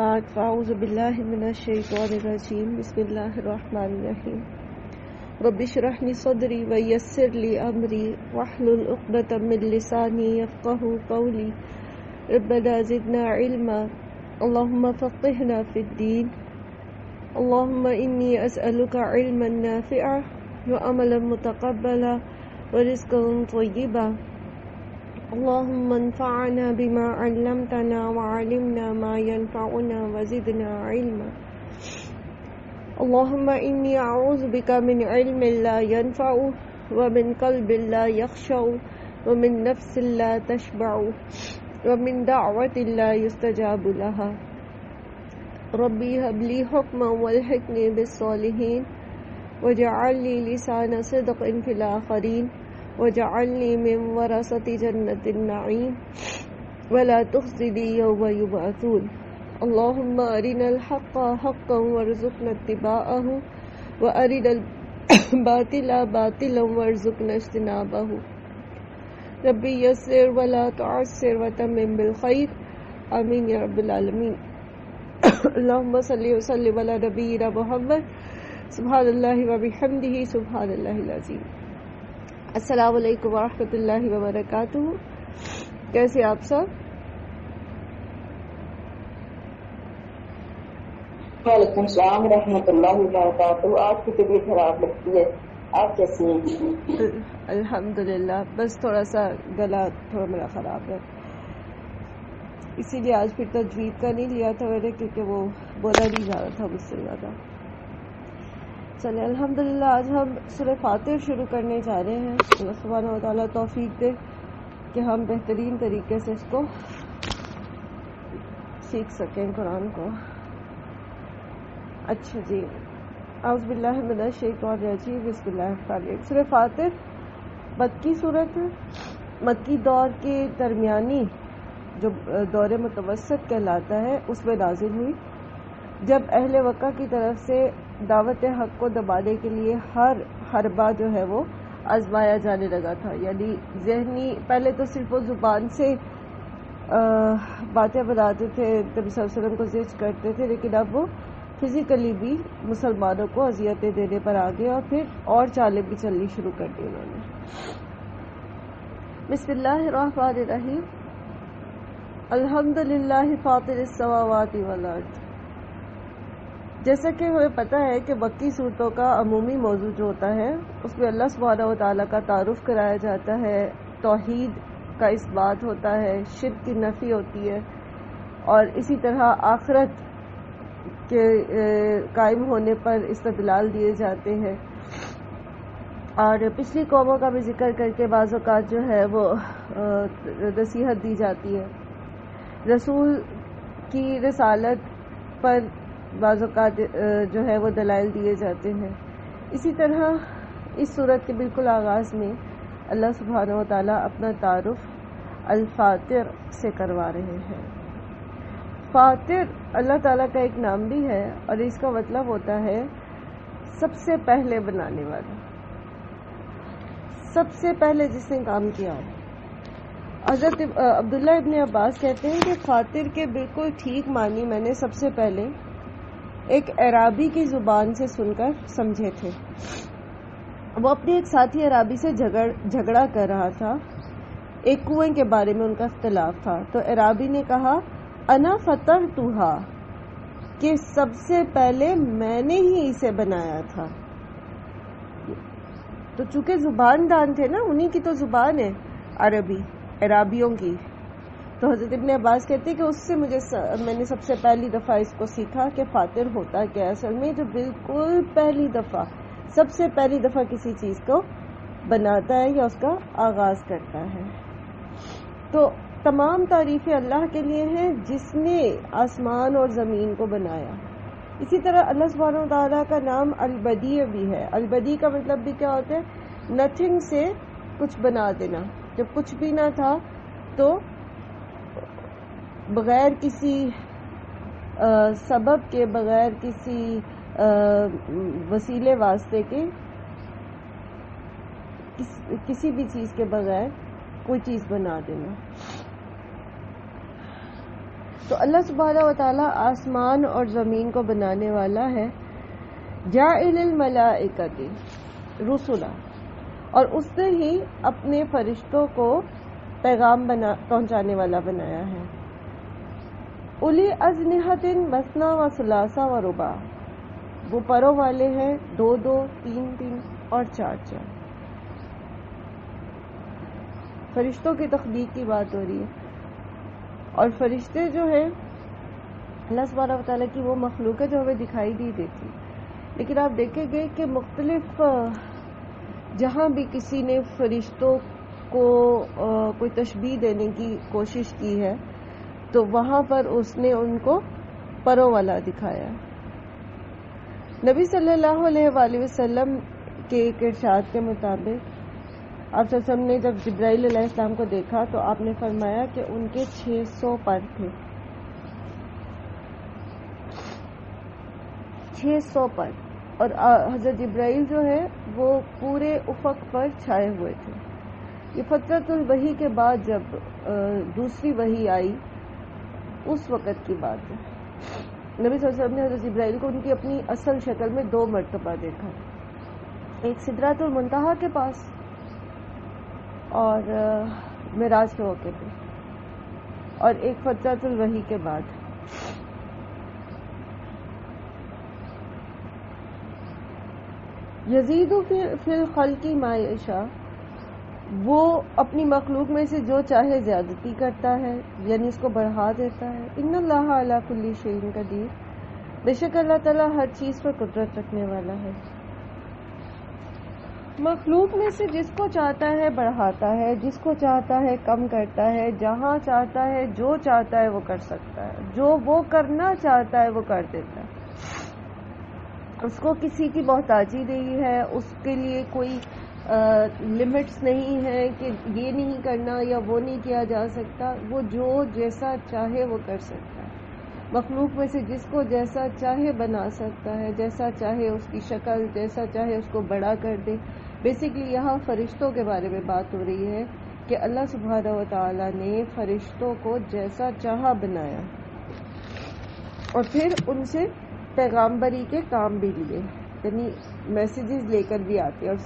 بعد فاعوذ باللہ من الشیطان الرجیم بسم اللہ الرحمن الرحیم رب اشرح لی صدری ویسر لی امری واحلل عقدۃ من لسانی یفقہوا قولی ربنا زدنا علما اللہم فقہنا فی الدین اللہم انی اسألک علما نافعا وعملا متقبلا ورزقا طیبا اللهم انفعنا بما علمتنا وعلمنا ما ينفعنا وزدنا علما اللهم إني أعوذ بك من علم لا ينفع ومن قلب لا يخشع ومن نفس لا تشبع ومن دعوة لا يستجاب لها ربي هب لي حكما والحقني بالصالحين واجعل لي لسان صدق في الآخرين وجعلني من ورثة جنة النعيم ولا تخزني يوم يبعثون اللهم أرنا الحق حقا وارزقنا اتباعه وأرنا الباطل باطلا وارزقنا اجتنابه ربي يسر ولا تعسر وتمم بالخير آمين يا رب العالمين اللهم صل وسلم على نبينا محمد سبحان الله وبحمده سبحان الله العظيم. السلام علیکم ورحمۃ اللہ وبرکاتہ. کیسے آپ سب؟ وعلیکم السلام ورحمۃ اللہ وبرکاتہ. آپ کی طبیعت خراب لگتی ہے، آپ کیسی ہیں؟ الحمدللہ، بس تھوڑا سا گلا تھوڑا میرا خراب ہے، اسی لیے آج پھر تجوید کا نہیں لیا تھا میں نے، کیونکہ وہ بولا نہیں جا رہا تھا مجھ سے زیادہ. چلے الحمدللہ، آج ہم سورہ فاتر شروع کرنے جا رہے ہیں. اللہ سبحانہ وتعالیٰ توفیق دے کہ ہم بہترین طریقے سے اس کو سیکھ سکیں قرآن کو. اچھا جی، اعوذ باللہ من الشیطان الرجیم بسم اللہ الرحمن الرحیم. سورہ فاتر مکی صورت ہے. مکی دور کے درمیانی جو دور متوسط کہلاتا ہے اس میں نازل ہوئی، جب اہل مکہ کی طرف سے دعوت حق کو دبانے کے لیے ہر حربہ جو ہے وہ آزمایا جانے لگا تھا. یعنی ذہنی، پہلے تو صرف وہ زبان سے باتیں بناتے تھے، نبی صلی اللہ علیہ وسلم کو زجر کرتے تھے، لیکن اب وہ فزیکلی بھی مسلمانوں کو اذیتیں دینے پر آ گئے اور پھر اور چالیں بھی چلنی شروع کر دی انہوں نے. بسم اللہ الرحمن الرحیم. الحمدللہ فاطر السماوات والارض. جیسا کہ ہمیں پتہ ہے کہ مکی صورتوں کا عمومی موضوع جو ہوتا ہے اس میں اللہ سبحانہ و تعالیٰ کا تعارف کرایا جاتا ہے، توحید کا اثبات ہوتا ہے، شرک کی نفی ہوتی ہے، اور اسی طرح آخرت کے قائم ہونے پر استدلال دیے جاتے ہیں، اور پچھلی قوموں کا بھی ذکر کر کے بعض اوقات جو ہے وہ نصیحت دی جاتی ہے. رسول کی رسالت پر بعض اوقات جو ہے وہ دلائل دیے جاتے ہیں. اسی طرح اس صورت کے بالکل آغاز میں اللہ سبحانہ و تعالیٰ اپنا تعارف الفاتر سے کروا رہے ہیں. فاتر اللہ تعالیٰ کا ایک نام بھی ہے اور اس کا مطلب ہوتا ہے سب سے پہلے بنانے والا، سب سے پہلے جس نے کام کیا ہو. حضرت عبداللہ ابن عباس کہتے ہیں کہ فاتر کے بالکل ٹھیک معنی میں نے سب سے پہلے ایک عرابی کی زبان سے سن کر سمجھے تھے. وہ اپنے ایک ساتھی عرابی سے جھگڑا کر رہا تھا. ایک کنویں کے بارے میں ان کا اختلاف تھا، تو عرابی نے کہا انا فطرتھا، کہ سب سے پہلے میں نے ہی اسے بنایا تھا. تو چونکہ زبان دان تھے نا، انہی کی تو زبان ہے عربی، عرابیوں کی. تو حضرت ابن عباس کہتے ہیں کہ اس سے میں نے سب سے پہلی دفعہ اس کو سیکھا کہ فاتر ہوتا کیا ہے. اصل میں جو بالکل پہلی دفعہ، سب سے پہلی دفعہ کسی چیز کو بناتا ہے یا اس کا آغاز کرتا ہے. تو تمام تعریفیں اللہ کے لیے ہیں جس نے آسمان اور زمین کو بنایا. اسی طرح اللہ سبحانہ و تعالیٰ کا نام البدیع بھی ہے. البدیع کا مطلب بھی کیا ہوتا ہے؟ نتھنگ سے کچھ بنا دینا. جب کچھ بھی نہ تھا تو بغیر کسی سبب کے، بغیر کسی وسیلے واسطے کے، کسی بھی چیز کے بغیر کوئی چیز بنا دینا. تو اللہ سبحانہ و تعالیٰ آسمان اور زمین کو بنانے والا ہے، جاعل الملائکۃ رسلا، اور اس نے ہی اپنے فرشتوں کو پیغام پہنچانے والا بنایا ہے، اولی اجنحۃ مثنی و ثلاثہ و رباع، وہ پروں والے ہیں 2 2 3 3 اور 4 4۔ فرشتوں کی تخلیق کی بات ہو رہی ہے، اور فرشتے جو ہیں اللہ سبحانہ و تعالیٰ کی وہ مخلوق ہے جو ہمیں دکھائی نہیں دیتی، لیکن آپ دیکھیں گے کہ مختلف جہاں بھی کسی نے فرشتوں کو کوئی تشبیہ دینے کی کوشش کی ہے تو وہاں پر اس نے ان کو پروں والا دکھایا ہے۔ نبی صلی اللہ علیہ وآلہ وسلم کے ایک ارشاد کے مطابق آپ صلی اللہ علیہ وسلم نے جب جبرائیل علیہ السلام کو دیکھا تو آپ نے فرمایا کہ ان کے 600 پر تھے، 600 پر، اور حضرت جبرائیل جو ہے وہ پورے افق پر چھائے ہوئے تھے۔ یہ فترۃ الوحی کے بعد جب دوسری وحی آئی اس وقت کی بات ہے۔ نبی صلی اللہ علیہ وسلم نے حضرت جبرائیل کو ان کی اپنی اصل شکل میں 2 مرتبہ دیکھا، ایک سدرۃ المنتہا کے پاس اور معراج کے موقع پہ، اور ایک فترۃ الوحی کے بعد۔ یزید فی الخلق ما یشاء، وہ اپنی مخلوق میں سے جو چاہے زیادتی کرتا ہے، یعنی اس کو بڑھا دیتا ہے۔ ان اللہ علی کل شیء قدیر، بے شک اللہ تعالیٰ ہر چیز پر قدرت رکھنے والا ہے۔ مخلوق میں سے جس کو چاہتا ہے بڑھاتا ہے، جس کو چاہتا ہے کم کرتا ہے، جہاں چاہتا ہے جو چاہتا ہے وہ کر سکتا ہے، جو وہ کرنا چاہتا ہے وہ کر دیتا ہے۔ اس کو کسی کی محتاجی نہیں ہے، اس کے لیے کوئی لمٹس نہیں ہے کہ یہ نہیں کرنا یا وہ نہیں کیا جا سکتا، وہ جو جیسا چاہے وہ کر سکتا ہے۔ مخلوق میں سے جس کو جیسا چاہے بنا سکتا ہے، جیسا چاہے اس کی شکل، جیسا چاہے اس کو بڑا کر دے۔ بیسیکلی یہاں فرشتوں کے بارے میں بات ہو رہی ہے کہ اللہ سبحانہ و تعالیٰ نے فرشتوں کو جیسا چاہا بنایا، اور پھر ان سے پیغامبری کے کام بھی لیے، یعنی میسیجز لے کر بھی آتے، اور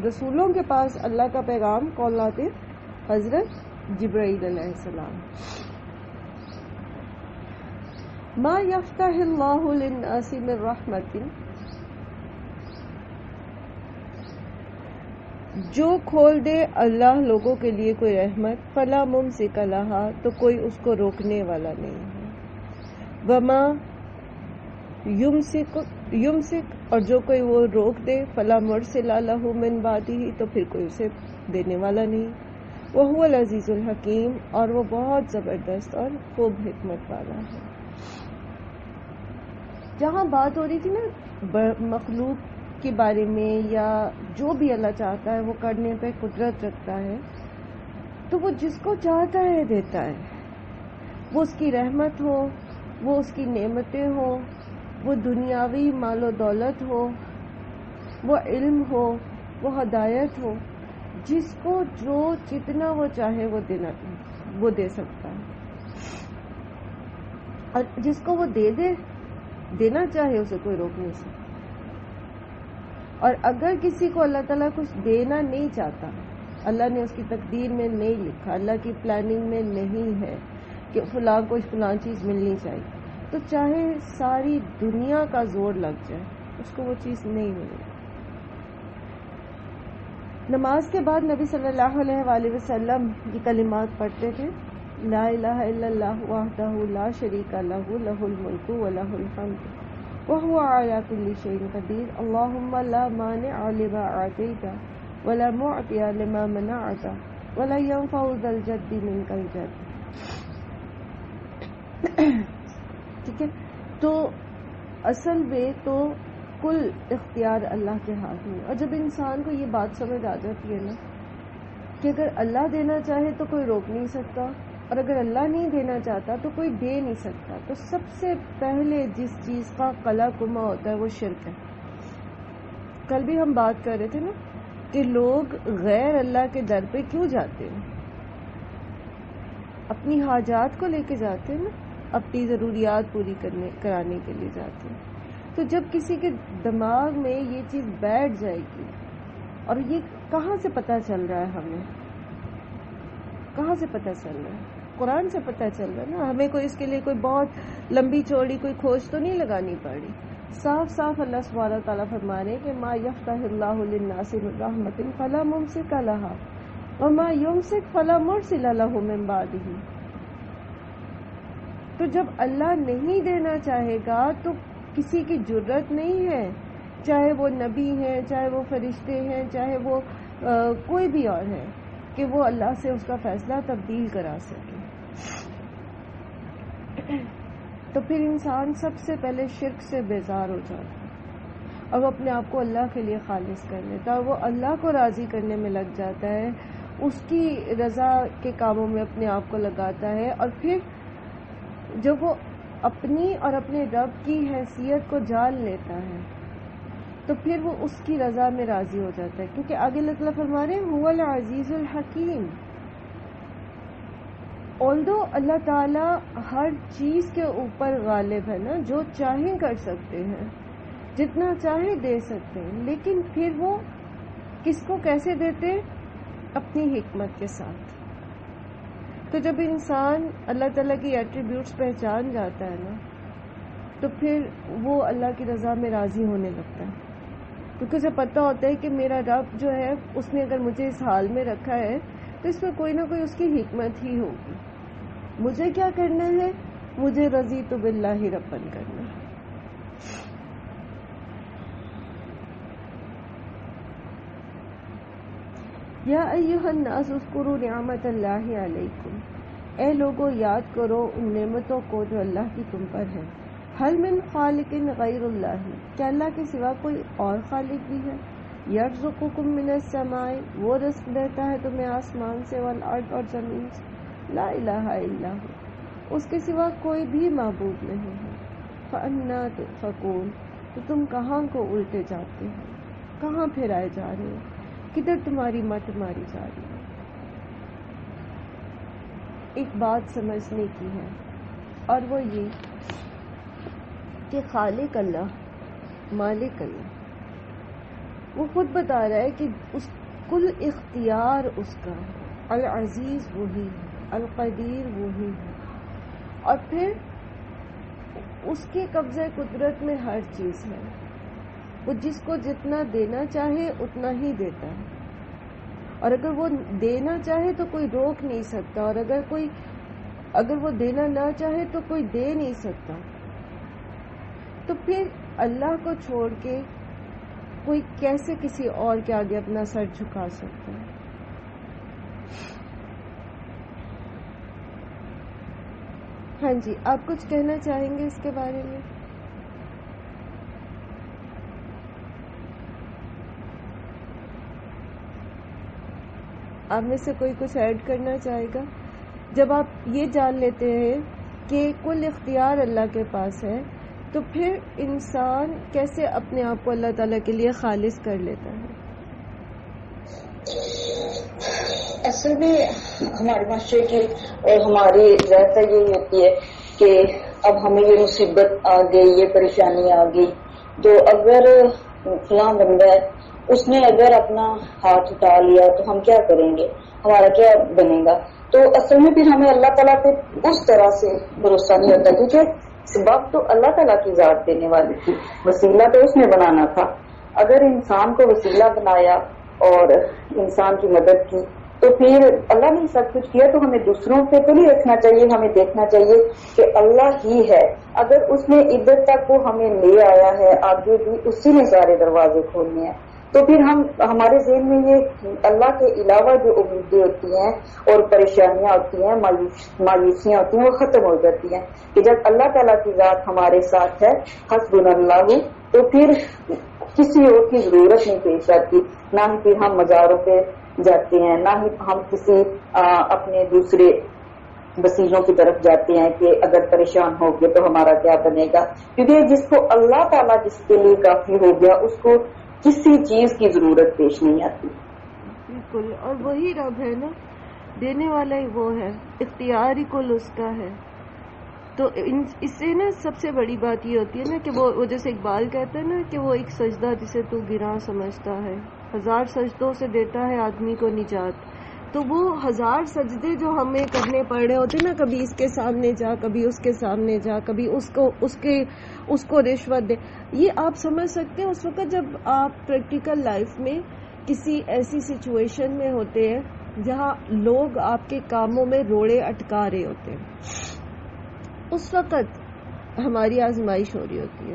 رسولوں کے پاس اللہ کا پیغام کون لاتے؟ حضرت جبرائیل علیہ السلام۔ ما یفتح اللہ للناس من رحمت، جو کھول دے اللہ لوگوں کے لیے کوئی رحمت، فلا ممسک لہا، تو کوئی اس کو روکنے والا نہیں ہے، وما یمسک، اور جو کوئی وہ روک دے، فلا مرسل لہ من بعدہ، تو پھر کوئی اسے دینے والا نہیں۔ وہو العزیز الحکیم، اور وہ بہت زبردست اور خوب حکمت والا ہے۔ جہاں بات ہو رہی تھی نا مخلوق کے بارے میں، یا جو بھی اللہ چاہتا ہے وہ کرنے پہ قدرت رکھتا ہے، تو وہ جس کو چاہتا ہے دیتا ہے، وہ اس کی رحمت ہو، وہ اس کی نعمتیں ہوں، وہ دنیاوی مال و دولت ہو، وہ علم ہو، وہ ہدایت ہو، جس کو جو جتنا وہ چاہے وہ دے سکتا ہے، اور جس کو وہ دینا چاہے اسے کوئی روک نہیں سکتا۔ اور اگر کسی کو اللہ تعالیٰ کچھ دینا نہیں چاہتا، اللہ نے اس کی تقدیر میں نہیں لکھا، اللہ کی پلاننگ میں نہیں ہے کہ فلاں کو فلاں چیز ملنی چاہیے، تو چاہے ساری دنیا کا زور لگ جائے اس کو وہ چیز نہیں ملے گی۔ نماز کے بعد نبی صلی اللہ علیہ وآلہ وسلم یہ کلمات پڑھتے تھے، لا الہ الا اللہ وحدہ لا شریک لہ لہ الملک ولہ الحمد وہو علی کل شیء قدیر اللہم لا مانع لما اعطیت ولا معطی لما منعت ولا ينفع ذا الجد منک الجد۔ ٹھیک ہے، تو اصل میں تو کل اختیار اللہ کے ہاتھ میں، اور جب انسان کو یہ بات سمجھ آ جاتی ہے نا کہ اگر اللہ دینا چاہے تو کوئی روک نہیں سکتا، اور اگر اللہ نہیں دینا چاہتا تو کوئی دے نہیں سکتا، تو سب سے پہلے جس چیز کا قلع کما ہوتا ہے وہ شرک ہے۔ کل بھی ہم بات کر رہے تھے نا کہ لوگ غیر اللہ کے در پہ کیوں جاتے ہیں؟ اپنی حاجات کو لے کے جاتے ہیں نا، اپنی ضروریات پوری کرانے کے لیے جاتے ہیں. تو جب کسی کے دماغ میں یہ چیز بیٹھ جائے گی، اور یہ کہاں سے پتہ چل رہا ہے، ہمیں کہاں سے پتہ چل رہا ہے؟ قرآن سے پتہ چل رہا ہے نا. ہمیں کوئی اس کے لیے کوئی بہت لمبی چوڑی کوئی کھوج تو نہیں لگانی پڑی. صاف صاف اللہ سبحانہ تعالیٰ فرما رہے ہیں کہ ما یفتح اللہ للناس من رحمۃ فلا ممسک لها وما یمسک فلا مرسل له من بعدہ. تو جب اللہ نہیں دینا چاہے گا تو کسی کی جرت نہیں ہے، چاہے وہ نبی ہیں، چاہے وہ فرشتے ہیں، چاہے وہ کوئی بھی اور ہے، کہ وہ اللہ سے اس کا فیصلہ تبدیل کرا سکے. تو پھر انسان سب سے پہلے شرک سے بیزار ہو جاتا ہے اور وہ اپنے آپ کو اللہ کے لیے خالص کر لیتا ہے، اور وہ اللہ کو راضی کرنے میں لگ جاتا ہے، اس کی رضا کے کاموں میں اپنے آپ کو لگاتا ہے. اور پھر جب وہ اپنی اور اپنے رب کی حیثیت کو جان لیتا ہے تو پھر وہ اس کی رضا میں راضی ہو جاتا ہے، کیونکہ آگے اللہ تعالیٰ فرما رہے ہیں هو العزیز الحکیم. although اللہ تعالیٰ ہر چیز کے اوپر غالب ہے نا، جو چاہیں کر سکتے ہیں، جتنا چاہیں دے سکتے ہیں، لیکن پھر وہ کس کو کیسے دیتے؟ اپنی حکمت کے ساتھ. تو جب انسان اللہ تعالیٰ کی ایٹریبیوٹس پہچان جاتا ہے نا تو پھر وہ اللہ کی رضا میں راضی ہونے لگتا ہے، کیونکہ اسے پتہ ہوتا ہے کہ میرا رب جو ہے اس نے اگر مجھے اس حال میں رکھا ہے تو اس میں کوئی نہ کوئی اس کی حکمت ہی ہوگی. مجھے کیا کرنا ہے؟ مجھے رضیت باللہ ربا کرنا ہے. یا ایھا الناس اذکروا نعمت اللہ علیکم، اے لوگو یاد کرو ان نعمتوں کو جو اللہ کی تم پر ہے. هل من خالق غیر اللہ، کیا اللہ کے سوا کوئی اور خالق بھی ہے؟ یرزقکم من السماء، وہ رزق دیتا ہے تمہیں آسمان سے، والارض اور زمین سے. لا الہ الا ہو، اس کے سوا کوئی بھی معبود نہیں ہے. فانا تؤفکون، تو تم کہاں کو الٹے جاتے ہو، کہاں پھرائے جا رہے ہو، کدھر تمہاری مت ماری جا رہی ہے. ایک بات سمجھنے کی ہے، اور وہ یہ کہ خالق اللہ، مالک اللہ، وہ خود بتا رہا ہے کہ اس کل اختیار اس کا ہے. العزیز وہی ہے، القدیر وہی ہے، اور پھر اس کے قبضہ قدرت میں ہر چیز ہے. وہ جس کو جتنا دینا چاہے اتنا ہی دیتا ہے، اور اگر وہ دینا چاہے تو کوئی روک نہیں سکتا، اور اگر وہ دینا نہ چاہے تو کوئی دے نہیں سکتا. تو پھر اللہ کو چھوڑ کے کوئی کیسے کسی اور کے آگے اپنا سر جھکا سکتا ہے؟ ہاں جی، آپ کچھ کہنا چاہیں گے اس کے بارے میں؟ آپ میں سے کوئی کچھ ایڈ کرنا چاہے گا؟ جب آپ یہ جان لیتے ہیں کہ کل اختیار اللہ کے پاس ہے تو پھر انسان کیسے اپنے آپ کو اللہ تعالیٰ کے لیے خالص کر لیتا ہے؟ اصل میں ہمارے معاشرے کی اور ہماری ذات یہی ہوتی ہے کہ اب ہمیں یہ مصیبت آ گئی، یہ پریشانی آ گئی، تو اگر فلاں بندہ ہے اس نے اگر اپنا ہاتھ اٹھا لیا تو ہم کیا کریں گے، ہمارا کیا بنے گا. تو اصل میں پھر ہمیں اللہ تعالیٰ پہ اس طرح سے بھروسہ نہیں ہوتا، کیونکہ سبب تو اللہ تعالیٰ کی ذات دینے والی تھی، وسیلہ تو اس نے بنانا تھا. اگر انسان کو وسیلہ بنایا اور انسان کی مدد کی تو پھر اللہ نے سب کچھ کیا، تو ہمیں دوسروں پہ تو نہیں رکھنا چاہیے، ہمیں دیکھنا چاہیے کہ اللہ ہی ہے. اگر اس نے ادھر تک وہ ہمیں لے آیا ہے، آگے بھی اسی نے سارے دروازے کھولنے ہیں، تو پھر ہمارے ذہن میں یہ اللہ کے علاوہ جو امیدیں ہوتی ہیں اور پریشانیاں ہوتی ہیں، مایوسیاں ہوتی ہیں، وہ ختم ہو جاتی ہیں. کہ جب اللہ تعالیٰ کی ذات ہمارے ساتھ ہے، حسبنا اللہ، تو پھر کسی اور کی ضرورت نہیں پیش آتی. نہ ہی پھر ہم مزاروں پہ جاتے ہیں، نہ ہی ہم کسی اپنے دوسرے وسیلوں کی طرف جاتے ہیں کہ اگر پریشان ہو گئے تو ہمارا کیا بنے گا. کیونکہ جس کو اللہ تعالیٰ جس کے لیے کافی ہو گیا اس کو کسی چیز کی ضرورت پیش نہیں آتی. بالکل، اور وہی رب ہے نا، دینے والا ہی وہ ہے، اختیار ہی کل اس کا ہے. تو اس سے نا سب سے بڑی بات یہ ہوتی ہے نا کہ وہ جیسے اقبال کہتا ہے نا کہ وہ ایک سجدہ جسے تو گراں سمجھتا ہے 1000 سجدوں سے دیتا ہے آدمی کو نجات. تو وہ 1000 سجدے جو ہمیں کرنے پڑ رہے ہوتے نا، کبھی اس کے سامنے جا، کبھی اس کے سامنے جا، کبھی اس کو رشوت دے، یہ آپ سمجھ سکتے ہیں اس وقت جب آپ پریکٹیکل لائف میں کسی ایسی سچویشن میں ہوتے ہیں جہاں لوگ آپ کے کاموں میں روڑے اٹکا رہے ہوتے ہیں. اس وقت ہماری آزمائش ہو رہی ہوتی ہے.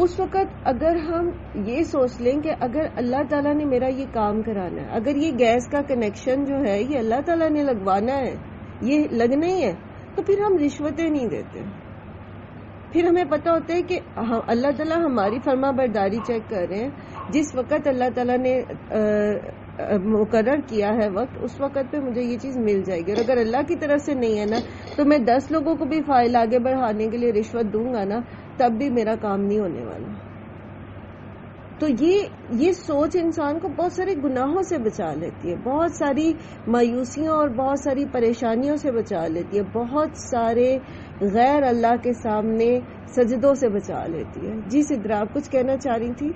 اس وقت اگر ہم یہ سوچ لیں کہ اگر اللہ تعالیٰ نے میرا یہ کام کرانا ہے، اگر یہ گیس کا کنیکشن جو ہے یہ اللہ تعالیٰ نے لگوانا ہے، یہ لگنا ہی ہے، تو پھر ہم رشوتیں نہیں دیتے. پھر ہمیں پتہ ہوتا ہے کہ اللہ تعالیٰ ہماری فرما برداری چیک کر رہے ہیں. جس وقت اللہ تعالیٰ نے مقرر کیا ہے وقت، اس وقت پہ مجھے یہ چیز مل جائے گی. اور اگر اللہ کی طرف سے نہیں ہے نا، تو میں 10 لوگوں کو بھی فائل آگے بڑھانے کے لیے رشوت دوں گا نا، تب بھی میرا کام نہیں ہونے والا. تو یہ سوچ انسان کو بہت سارے گناہوں سے بچا لیتی ہے، بہت ساری مایوسیوں اور بہت ساری پریشانیوں سے بچا لیتی ہے، بہت سارے غیر اللہ کے سامنے سجدوں سے بچا لیتی ہے. جی سدرا، آپ کچھ کہنا چاہ رہی تھی؟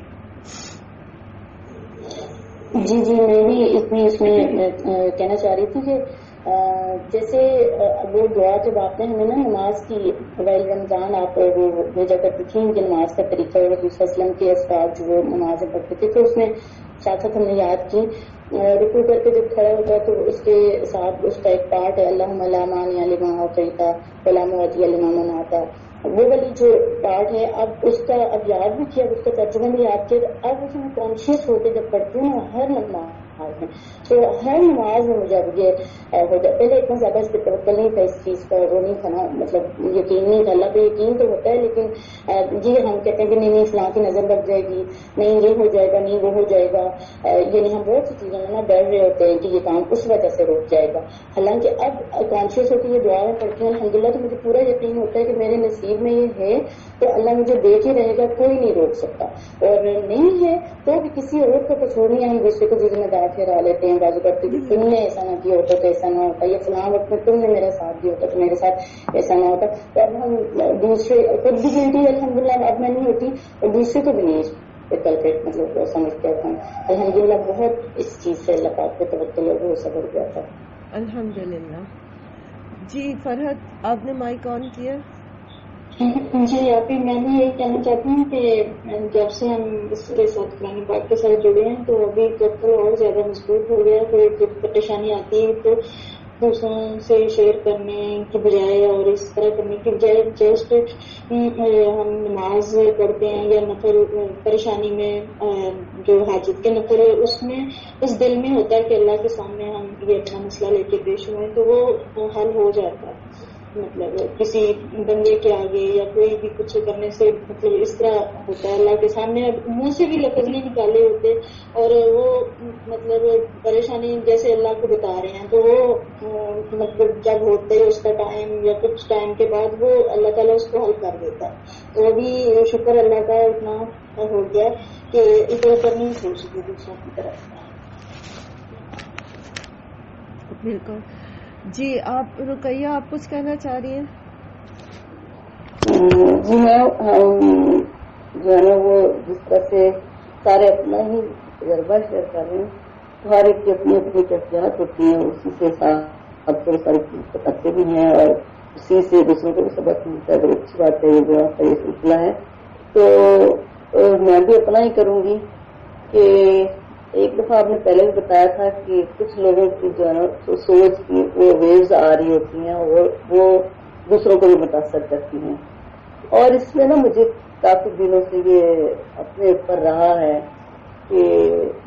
جی میں بھی اس میں کہنا چاہ رہی تھی کہ جیسے وہ دعا جب آپ نے ہمیں نا نماز کی رمضان آپ وہ بھیجا کرتی تھی کہ نماز کا طریقہ اور حضور صلی اللہ علیہ وسلم کے اسباب جو وہ نمازیں پڑھتے تھے، تو اس میں ساتھ ساتھ ہم نے یاد کی رکوع کر کے جب کھڑا ہوتا ہے تو اس کے ساتھ اس کا ایک پارٹ ہے اللہم لا مانع لما اعطیت ولا معطی لما منعت. وہ والی جو پارٹ ہے اب اس کا اب یاد بھی کیا، اس کا ترجمہ بھی یاد کیا. اب اس میں کانشیس ہوتے جب پڑھتی ہوں ہر نماز میں، تو ہر نماز میں مجھے اب یہ ہو جاتا. پہلے اتنا زیادہ اس پہ توقع نہیں تھا، اس چیز کا وہ نہیں تھا نا، مطلب یقین نہیں تھا. اللہ پہ یقین تو ہوتا ہے لیکن جی ہم کہتے ہیں کہ نہیں اسلام کی نظر لگ جائے گی، نہیں یہ ہو جائے گا، نہیں وہ ہو جائے گا، یعنی ہم بہت سی چیزوں میں نا ڈر رہے ہوتے ہیں کہ یہ کام اس وجہ سے رک جائے گا. حالانکہ اب کانشیس ہو کے یہ دعائیں پڑھتی ہیں الحمدللہ تو مجھے پورا یقین ہوتا ہے کہ میرے نصیب میں یہ ہے تو اللہ مجھے دیکھ ہی رہے گا، کوئی نہیں روک سکتا. اور نہیں ہے تو بھی کسی اور کا قصور نہیں ہے، ہم دوسرے کو ذمہ دار ٹھہرا لیتے ہیں بازو کرتے کہ تم نے ایسا نہ کیا ہوتا تو ایسا نہ ہوتا، یا فلاں وقت میں تم نے میرا ساتھ دیا ہوتا تو میرے ساتھ ایسا نہ ہوتا. تو اب ہم دوسرے خود بھی گلٹی الحمدللہ اب میں نہیں ہوتی اور دوسرے کو بھی نہیں مطلب سمجھتے ہیں. ہم الحمدللہ بہت اس چیز سے اللہ پاک پہ توکل اور بھروسہ بڑھ گیا تھا الحمدللہ. جی فرحت، آپ نے مائک آن کیا؟ جی آپ ہی میں بھی یہی کہنا چاہتی ہوں کہ جب سے ہم اس کے ساتھ قرآن پاک کے ساتھ جڑے ہیں تو ابھی توقل اور زیادہ مضبوط ہو گیا. کوئی جب پریشانی آتی ہے تو دوسروں سے شیئر کرنے کی بجائے اور اس طرح کرنے کی بجائے جسٹ ہم نماز پڑھتے ہیں یا نفل پریشانی میں جو حاجت کے نفل ہے اس میں اس دل میں ہوتا ہے کہ اللہ کے سامنے ہم یہ اپنا مسئلہ لے کے پیش ہوئے تو وہ حل ہو جاتا ہے. مطلب کسی بندے کے آگے یا کوئی بھی کچھ کرنے سے مطلب اس طرح ہوتا ہے اللہ کے سامنے منہ سے بھی لفظ نہیں نکالے ہوتے اور وہ مطلب پریشانی جیسے اللہ کو بتا رہے ہیں تو وہ مطلب جب ہوتے اس کا ٹائم یا کچھ ٹائم کے بعد وہ اللہ تعالیٰ اس کو حل کر دیتا ہے. تو ابھی شکر اللہ کا اتنا ہو گیا کہ ادھر ادھر نہیں سوچتی دوسروں کی طرف. بالکل. جی آپ رقیہ، آپ کچھ کہنا چاہ رہی ہیں؟ جی میں جو ہے نا وہ جس طرح سے سارے اپنا ہی تجربہ شیئر کر رہے ہیں، تو ہر ایک کی اپنی اپنی کیفیات ہوتی ہیں، اسی کے ساتھ اب تھوڑی ساری چیز بتاتے بھی ہیں اور اسی سے دوسروں کو بھی سبق ملتا ہے. اگر اچھی بات ہے یہ جو آپ کا یہ سلسلہ ہے تو میں بھی اپنا ہی کروں گی کہ ایک دفعہ آپ نے پہلے بھی بتایا تھا کہ کچھ لوگوں کی جو ہے نا سوچ کی وہ ویوز آ رہی ہوتی ہیں اور وہ دوسروں کو بھی متاثر کرتی ہیں. اور اس میں نا مجھے کافی دنوں سے یہ اپنے اوپر رہا ہے کہ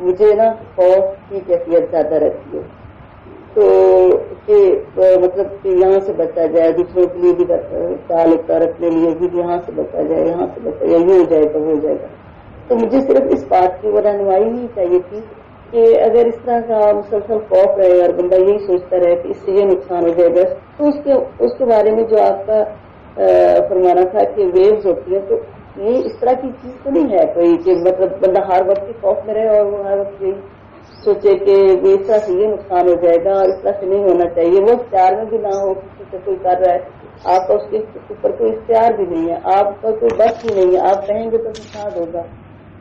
مجھے نا خوف کی کیفیت زیادہ رہتی ہے. تو کہ مطلب کہ یہاں سے بچا جائے، دوسروں کے لیے بھی تعلق اپنے لیے بھی یہاں سے بچا جائے، یہاں سے بچا جائے، یہ ہو جائے گا وہ ہو جائے گا. تو مجھے صرف اس بات کی رہنمائی ہی چاہیے تھی کہ اگر اس طرح کا مسلسل خوف رہے اور بندہ یہی سوچتا رہے کہ اس سے یہ نقصان ہو جائے گا، تو اس کے بارے میں جو آپ کا فرمانا تھا کہ ویوز ہوتی ہیں، تو یہ اس طرح کی چیز تو نہیں ہے کوئی کہ مطلب بندہ ہر وقت خوف میں رہے اور وہ ہر وقت یہی سوچے کہ اس طرح سے یہ نقصان ہو جائے گا اور اس طرح سے نہیں ہونا چاہیے. وہ اختیار میں بھی نہ ہو, کسی سے کوئی کر رہا ہے, آپ کا اس کے اوپر کوئی اختیار بھی نہیں ہے, آپ کا کوئی بس بھی نہیں ہے. آپ کہیں گے تو فساد ہوگا,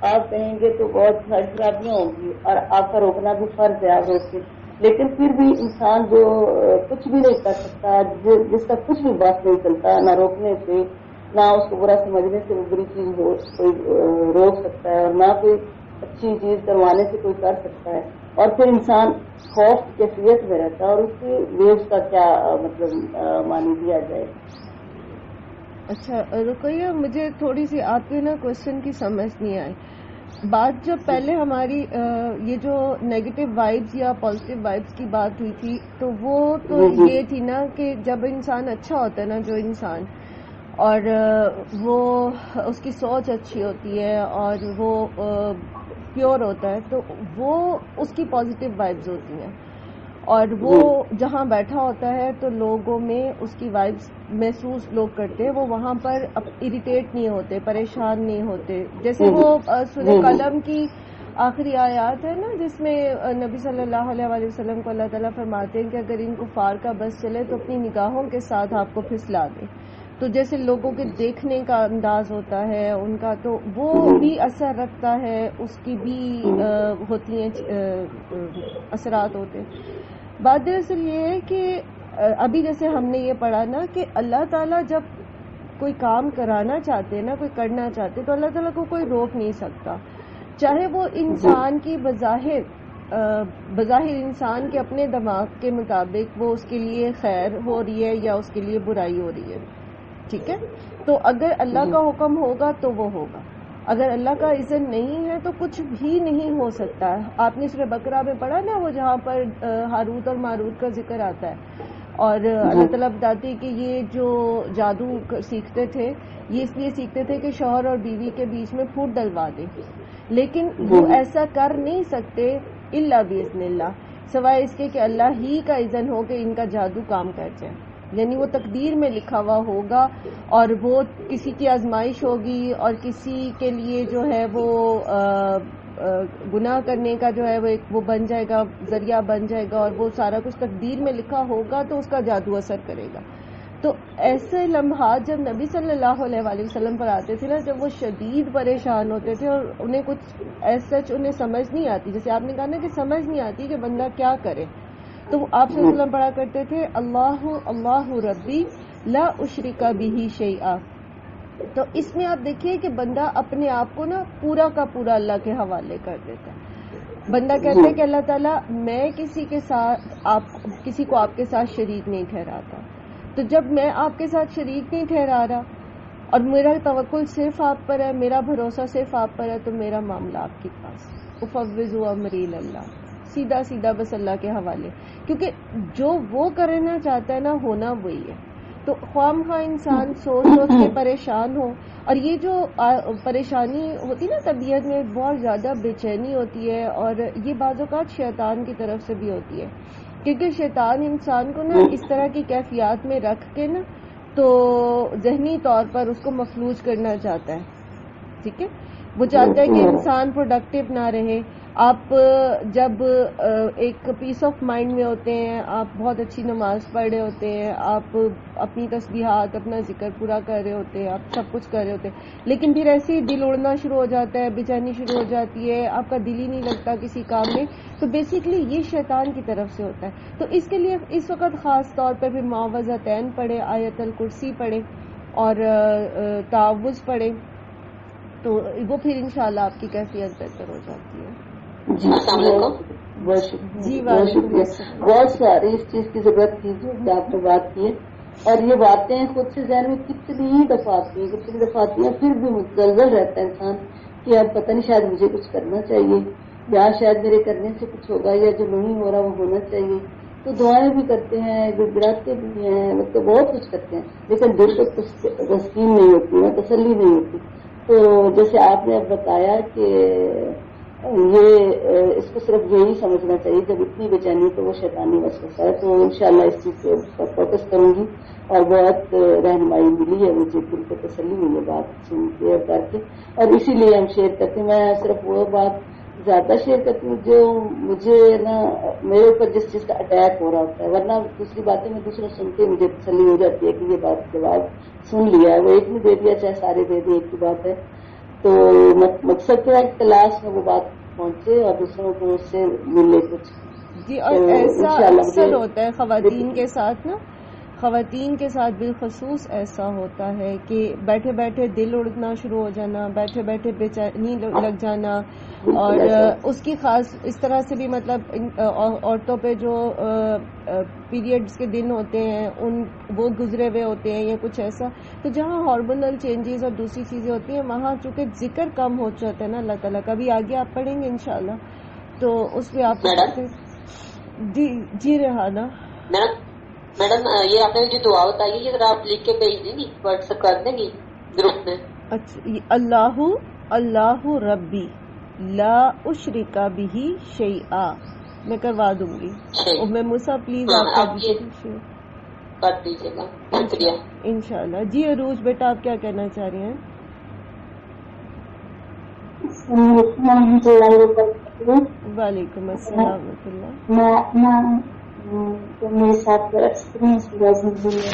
آپ کہیں گے تو بہت ساری خرابیاں ہوں گی, اور آپ کا روکنا بھی فرض ہے. آپ روکے, لیکن پھر بھی انسان جو کچھ بھی نہیں کر سکتا, جس کا کچھ بھی بات نہیں چلتا, نہ روکنے سے نہ اس کو برا سمجھنے سے وہ بری چیز کوئی روک سکتا ہے, اور نہ کوئی اچھی چیز کروانے سے کوئی کر سکتا ہے. اور پھر انسان خوف کی کیفیت میں رہتا ہے, اور اس کی ویوز کا کیا مطلب مانی دیا جائے. اچھا رقیہ, مجھے تھوڑی سی آپ کے نا کوشچن کی سمجھ نہیں آئی. بات جب پہلے ہماری یہ جو نیگیٹو وائبس یا پازیٹیو وائبس کی بات ہوئی تھی, تو وہ تو یہ تھی نا کہ جب انسان اچھا ہوتا ہے نا, جو انسان, اور وہ اس کی سوچ اچھی ہوتی ہے اور وہ پیور ہوتا ہے, تو وہ اس کی پازیٹیو وائبز ہوتی ہیں. اور وہ جہاں بیٹھا ہوتا ہے تو لوگوں میں اس کی وائبز محسوس لوگ کرتے ہیں, وہ وہاں پر اریٹیٹ نہیں ہوتے, پریشان نہیں ہوتے. جیسے وہ سورہ قلم کی آخری آیات ہے نا, جس میں نبی صلی اللہ علیہ وآلہ وسلم کو اللہ تعالیٰ فرماتے ہیں کہ اگر ان کفار کا بس چلے تو اپنی نگاہوں کے ساتھ آپ کو پھسلا دے. تو جیسے لوگوں کے دیکھنے کا انداز ہوتا ہے ان کا, تو وہ بھی اثر رکھتا ہے, اس کی بھی ہوتی ہیں اثرات ہوتے ہیں. بات دراصل یہ ہے کہ ابھی جیسے ہم نے یہ پڑھا نا کہ اللہ تعالیٰ جب کوئی کام کرانا چاہتے ہیں نا, کوئی کرنا چاہتے, تو اللہ تعالیٰ کو کوئی روک نہیں سکتا, چاہے وہ انسان کی بظاہر انسان کے اپنے دماغ کے مطابق وہ اس کے لیے خیر ہو رہی ہے یا اس کے لیے برائی ہو رہی ہے. ٹھیک ہے, تو اگر اللہ کا حکم ہوگا تو وہ ہوگا, اگر اللہ کا اذن نہیں ہے تو کچھ بھی نہیں ہو سکتا. آپ نے سورہ بقرہ میں پڑھا نا, وہ جہاں پر ہاروت اور ماروت کا ذکر آتا ہے, اور اللہ تعالیٰ بتاتے ہیں کہ یہ جو جادو سیکھتے تھے, یہ اس لیے سیکھتے تھے کہ شوہر اور بیوی کے بیچ میں پھوٹ ڈلوا دیں, لیکن وہ ایسا کر نہیں سکتے الا باذن اللہ, سوائے اس کے کہ اللہ ہی کا اذن ہو کہ ان کا جادو کام کر جائے. یعنی وہ تقدیر میں لکھا ہوا ہوگا, اور وہ کسی کی آزمائش ہوگی, اور کسی کے لیے جو ہے وہ گناہ کرنے کا جو ہے وہ بن جائے گا, ذریعہ بن جائے گا, اور وہ سارا کچھ تقدیر میں لکھا ہوگا, تو اس کا جادو اثر کرے گا. تو ایسے لمحات جب نبی صلی اللہ علیہ وآلہ وسلم پر آتے تھے نا, جب وہ شدید پریشان ہوتے تھے اور انہیں کچھ ایسا انہیں سمجھ نہیں آتی, جیسے آپ نے کہا نا کہ سمجھ نہیں آتی کہ بندہ کیا کرے, تو آپ صلی اللہ علیہ وسلم پڑھا کرتے تھے اللہ اللہ ربی لا اشرک بہ شیئا. تو اس میں آپ دیکھیے کہ بندہ اپنے آپ کو نا پورا کا پورا اللہ کے حوالے کر دیتا ہے. بندہ کہتا ہے کہ اللہ تعالیٰ میں کسی کو آپ کے ساتھ شریک نہیں ٹھہراتا, تو جب میں آپ کے ساتھ شریک نہیں ٹھہرا رہا اور میرا توکل صرف آپ پر ہے, میرا بھروسہ صرف آپ پر ہے, تو میرا معاملہ آپ کے پاس, افوض امری اللہ, سیدھا سیدھا بس اللہ کے حوالے, کیونکہ جو وہ کرنا چاہتا ہے نا ہونا وہی ہے. تو خواہ خواہ انسان سوچ کے پریشان ہو, اور یہ جو پریشانی ہوتی نا طبیعت میں, بہت زیادہ بے چینی ہوتی ہے, اور یہ بعض اوقات شیطان کی طرف سے بھی ہوتی ہے, کیونکہ شیطان انسان کو نا اس طرح کی کیفیات میں رکھ کے نا تو ذہنی طور پر اس کو مفلوج کرنا چاہتا ہے. ٹھیک ہے, وہ چاہتا ہے کہ انسان پروڈکٹیو نہ رہے. آپ جب ایک پیس آف مائنڈ میں ہوتے ہیں, آپ بہت اچھی نماز پڑھ رہے ہوتے ہیں, آپ اپنی تسبیحات اپنا ذکر پورا کر رہے ہوتے ہیں, آپ سب کچھ کر رہے ہوتے ہیں, لیکن پھر ایسے ہی دل اڑنا شروع ہو جاتا ہے, بے چینی شروع ہو جاتی ہے, آپ کا دل ہی نہیں لگتا کسی کام میں, تو بیسیکلی یہ شیطان کی طرف سے ہوتا ہے. تو اس کے لیے اس وقت خاص طور پہ پھر معوذتین پڑھے, آیت الکرسی پڑھے اور تعوذ پڑھے, تو وہ پھر انشاءاللہ آپ کی کیفیت بہتر ہو جاتی ہے. جی بہت شکریہ. بہت ساری اس چیز کی ضرورت تھی جو آپ نے بات کی ہے, اور یہ باتیں خود سے ذہن میں کتنی دفعہ آتی ہیں, پھر بھی متزلزل رہتا ہے انسان کہ اب پتہ نہیں شاید مجھے کچھ کرنا چاہیے, یا شاید میرے کرنے سے کچھ ہوگا, یا جو نہیں ہو رہا وہ ہونا چاہیے. تو دعائیں بھی کرتے ہیں, گڑگڑاتے بھی ہیں, مطلب بہت کچھ کرتے ہیں, لیکن دل کو تسکین نہیں ہوتی ہے, تسلی نہیں ہوتی. تو جیسے آپ نے اب بتایا کہ یہ اس کو صرف یہی سمجھنا چاہیے جب اتنی بے چینی تو وہ شیطانی وسوسہ ہے. تو انشاءاللہ اس چیز پہ فوکس کروں گی, اور بہت رہنمائی ملی ہے مجھے, دل کو تسلی ہوئی ہے بات سن کے اور کر کے, اور اسی لیے ہم شیئر کرتے ہیں. میں صرف وہ بات زیادہ شیئر کرتی ہوں جو مجھے نا میرے اوپر جس چیز کا اٹیک ہو رہا ہوتا ہے، ورنہ دوسری باتیں میں دوسرا سن کے مجھے تسلی ہو جاتی ہے کہ یہ بات جواب سن لیا ہے، وہ ایک نے دے دیا چاہے سارے دے دیں، ایک ہی بات ہے. تو مقصد کیا ہے کہ کلاس میں وہ بات پہنچے اور دوسروں کو اس سے ملے کچھ. جی. اور ایسا اکثر ہوتا ہے خواتین کے ساتھ نا، خواتین کے ساتھ بالخصوص ایسا ہوتا ہے کہ بیٹھے بیٹھے دل اڑنا شروع ہو جانا، بیٹھے بیٹھے بے چینی لگ جانا، اور اس کی خاص اس طرح سے بھی مطلب عورتوں پہ جو پیریڈز کے دن ہوتے ہیں وہ گزرے ہوئے ہوتے ہیں یا کچھ ایسا. تو جہاں ہارمونل چینجز اور دوسری چیزیں ہوتی ہیں وہاں چونکہ ذکر کم ہو جاتا ہے نا اللہ تعالیٰ کا. بھی آگے آپ پڑھیں گے انشاءاللہ تو اس میں آپ جی ریحانہ میڈم یہ آپ نے جو دعا بتائی ہے یہ ذرا آپ لکھ کے بھیج دیں گی، واٹس ایپ کر دیں گی گروپ میں. اچھا. اللہ ربی لا اشرک بہ شیئا، میں کروا دوں گی. میں موسیٰ پلیز آپ کر دیجیے گا. شکریہ انشاءاللہ. جی عروج بیٹا آپ کیا کہنا چاہ رہے ہیں؟ وعلیکم السلام ورحمۃ اللہ. جو میرے ساتھ ایکسپیرئنس ہوا زندگی میں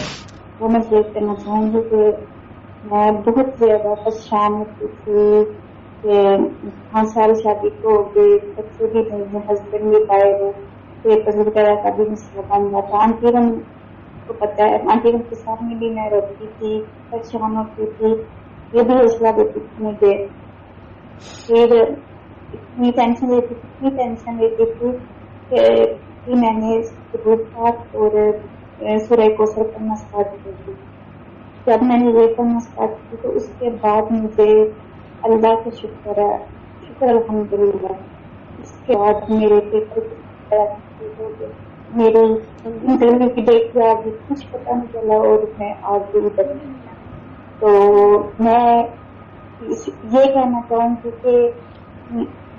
وہ میں شیئر کرنا چاہوں گی کہ میں بہت زیادہ پریشان ہوتی تھی کہ 5 سال شادی کو ہو گئی، بچے بھی نہیں، ہسبینڈ بھی غائب ہے، پیپر وغیرہ کا بھی مسئلہ بن گیا تھا. آنٹی رن کو پتا ہے، آنٹی رن کے سامنے بھی میں روتی تھی، پریشان ہوتی تھی، یہ بھی حوصلہ دیتی تھی مجھے. پھر اتنی ٹینشن لیتی تھی کہ میں نے پاک اور سورہ کوثر پڑھنا اسٹارٹ کر دی. جب میں نے یہ پڑھنا اسٹارٹ کی تو اس کے بعد مجھے اللہ کا شکر الحمدللہ. اس کے بعد میرے پیپر میرے انٹرویو کی ڈیٹ پہ آگے کچھ پتا نہیں چلا اور میں آگے ادھر. تو میں یہ کہنا چاہوں گی کہ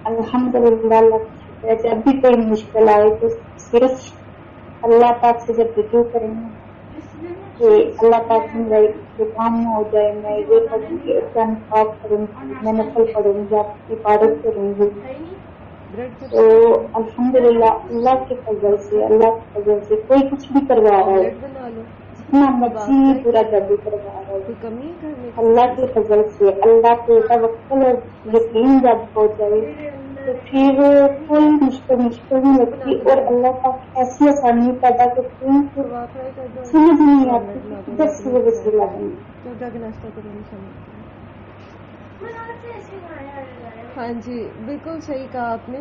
الحمدللہ اللہ کا شکر ہے. جب بھی کوئی مشکل آئے تو صرف اللہ پاک سے جب رجوع کریں گے کہ اللہ پاک سے میرا یہ کام نہ ہو جائے، میں یہ پڑھوں گی، قرآن پاک پڑھوں گی، میں نفل پڑھوں گی، آپ کی عبادت کروں گی. تو الحمدللہ اللہ کے فضل سے کوئی کچھ بھی کروا رہا ہے، جتنا مرضی پورا جلدی کروا رہا ہے، اللہ کے فضل سے اللہ کے توکل اور یقین جب ہو جائے تو پھر کوئی مشکل نہیں لگتی اور اللہ پاک ایسی آسانی پیدا کرتے ہیں کہ سمجھ نہیں آتی دس سے لگیں. ہاں جی بالکل صحیح کہا آپ نے.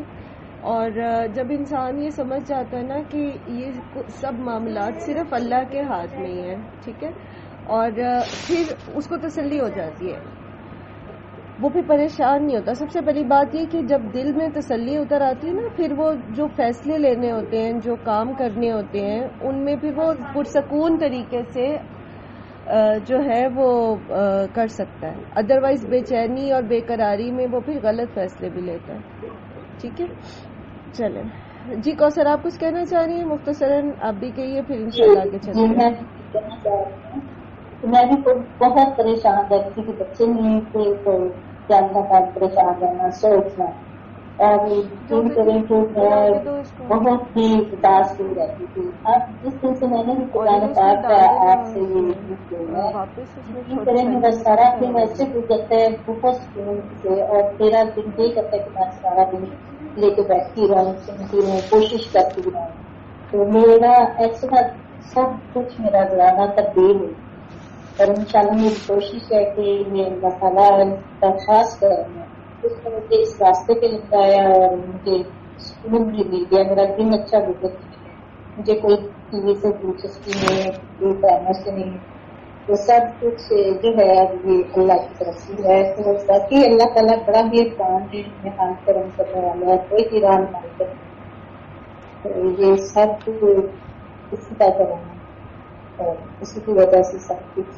اور جب انسان یہ سمجھ جاتا ہے نا کہ یہ سب معاملات صرف اللہ کے ہاتھ میں ہی ہیں، ٹھیک ہے، اور پھر اس کو تسلی ہو جاتی ہے، وہ پھر پریشان نہیں ہوتا. سب سے پہلی بات یہ کہ جب دل میں تسلی اتر آتی ہے نا، پھر وہ جو فیصلے لینے ہوتے ہیں، جو کام کرنے ہوتے ہیں، ان میں پھر وہ پرسکون طریقے سے جو ہے وہ کر سکتا ہے. ادروائز بے چینی اور بے قراری میں وہ پھر غلط فیصلے بھی لیتا ہے. ٹھیک ہے چلیں جی. کوثر آپ کچھ کہنا چاہ رہی ہیں؟ مختصراً آپ بھی کہیے پھر انشاءاللہ آگے چلیں گے. میں بھی بہت پریشان رہتی کہ بچے نہیں تھے تو جاننا کا پریشان رہنا سوچنا اور فیل کریں کہ میں بہت ہی اداس ہوئی رہتی تھی. اب جس دن سے میں نے بھی قرآن پاک کا آپ سے یہ کریں میرا سارا دن ایسے گزرتا ہے بہت سکون سے، اور میرا دن یہ کرتا ہے کہ میں سارا دن لے کے بیٹھتی رہوں، سنتی رہوں، کوشش کرتی رہوں. تو میرا ایسا سب کچھ میرا زیادہ تبدیل ہوئی اور انشاءاللہ میری کوشش ہے کہ یہ مسئلہ درخواست کرنا اس نے مجھے اس راستے پہ لگایا اور مجھے سکون بھی دے دیا. میرا دن اچھا گزر گیا، مجھے کوئی ٹی وی سے دلچسپی نہیں ہے، کوئی کاموں سے نہیں، تو سب کچھ جو ہے یہ اللہ کی طرف سے ہے. تو باقی اللہ تعالیٰ بڑا ہی احسان ہے، امتحان کرم کرنے والا ہے، کوئی ایران نہیں کرتا. تو یہ سب اسی کا کرم ہے اور اسی کی وجہ سے سب کچھ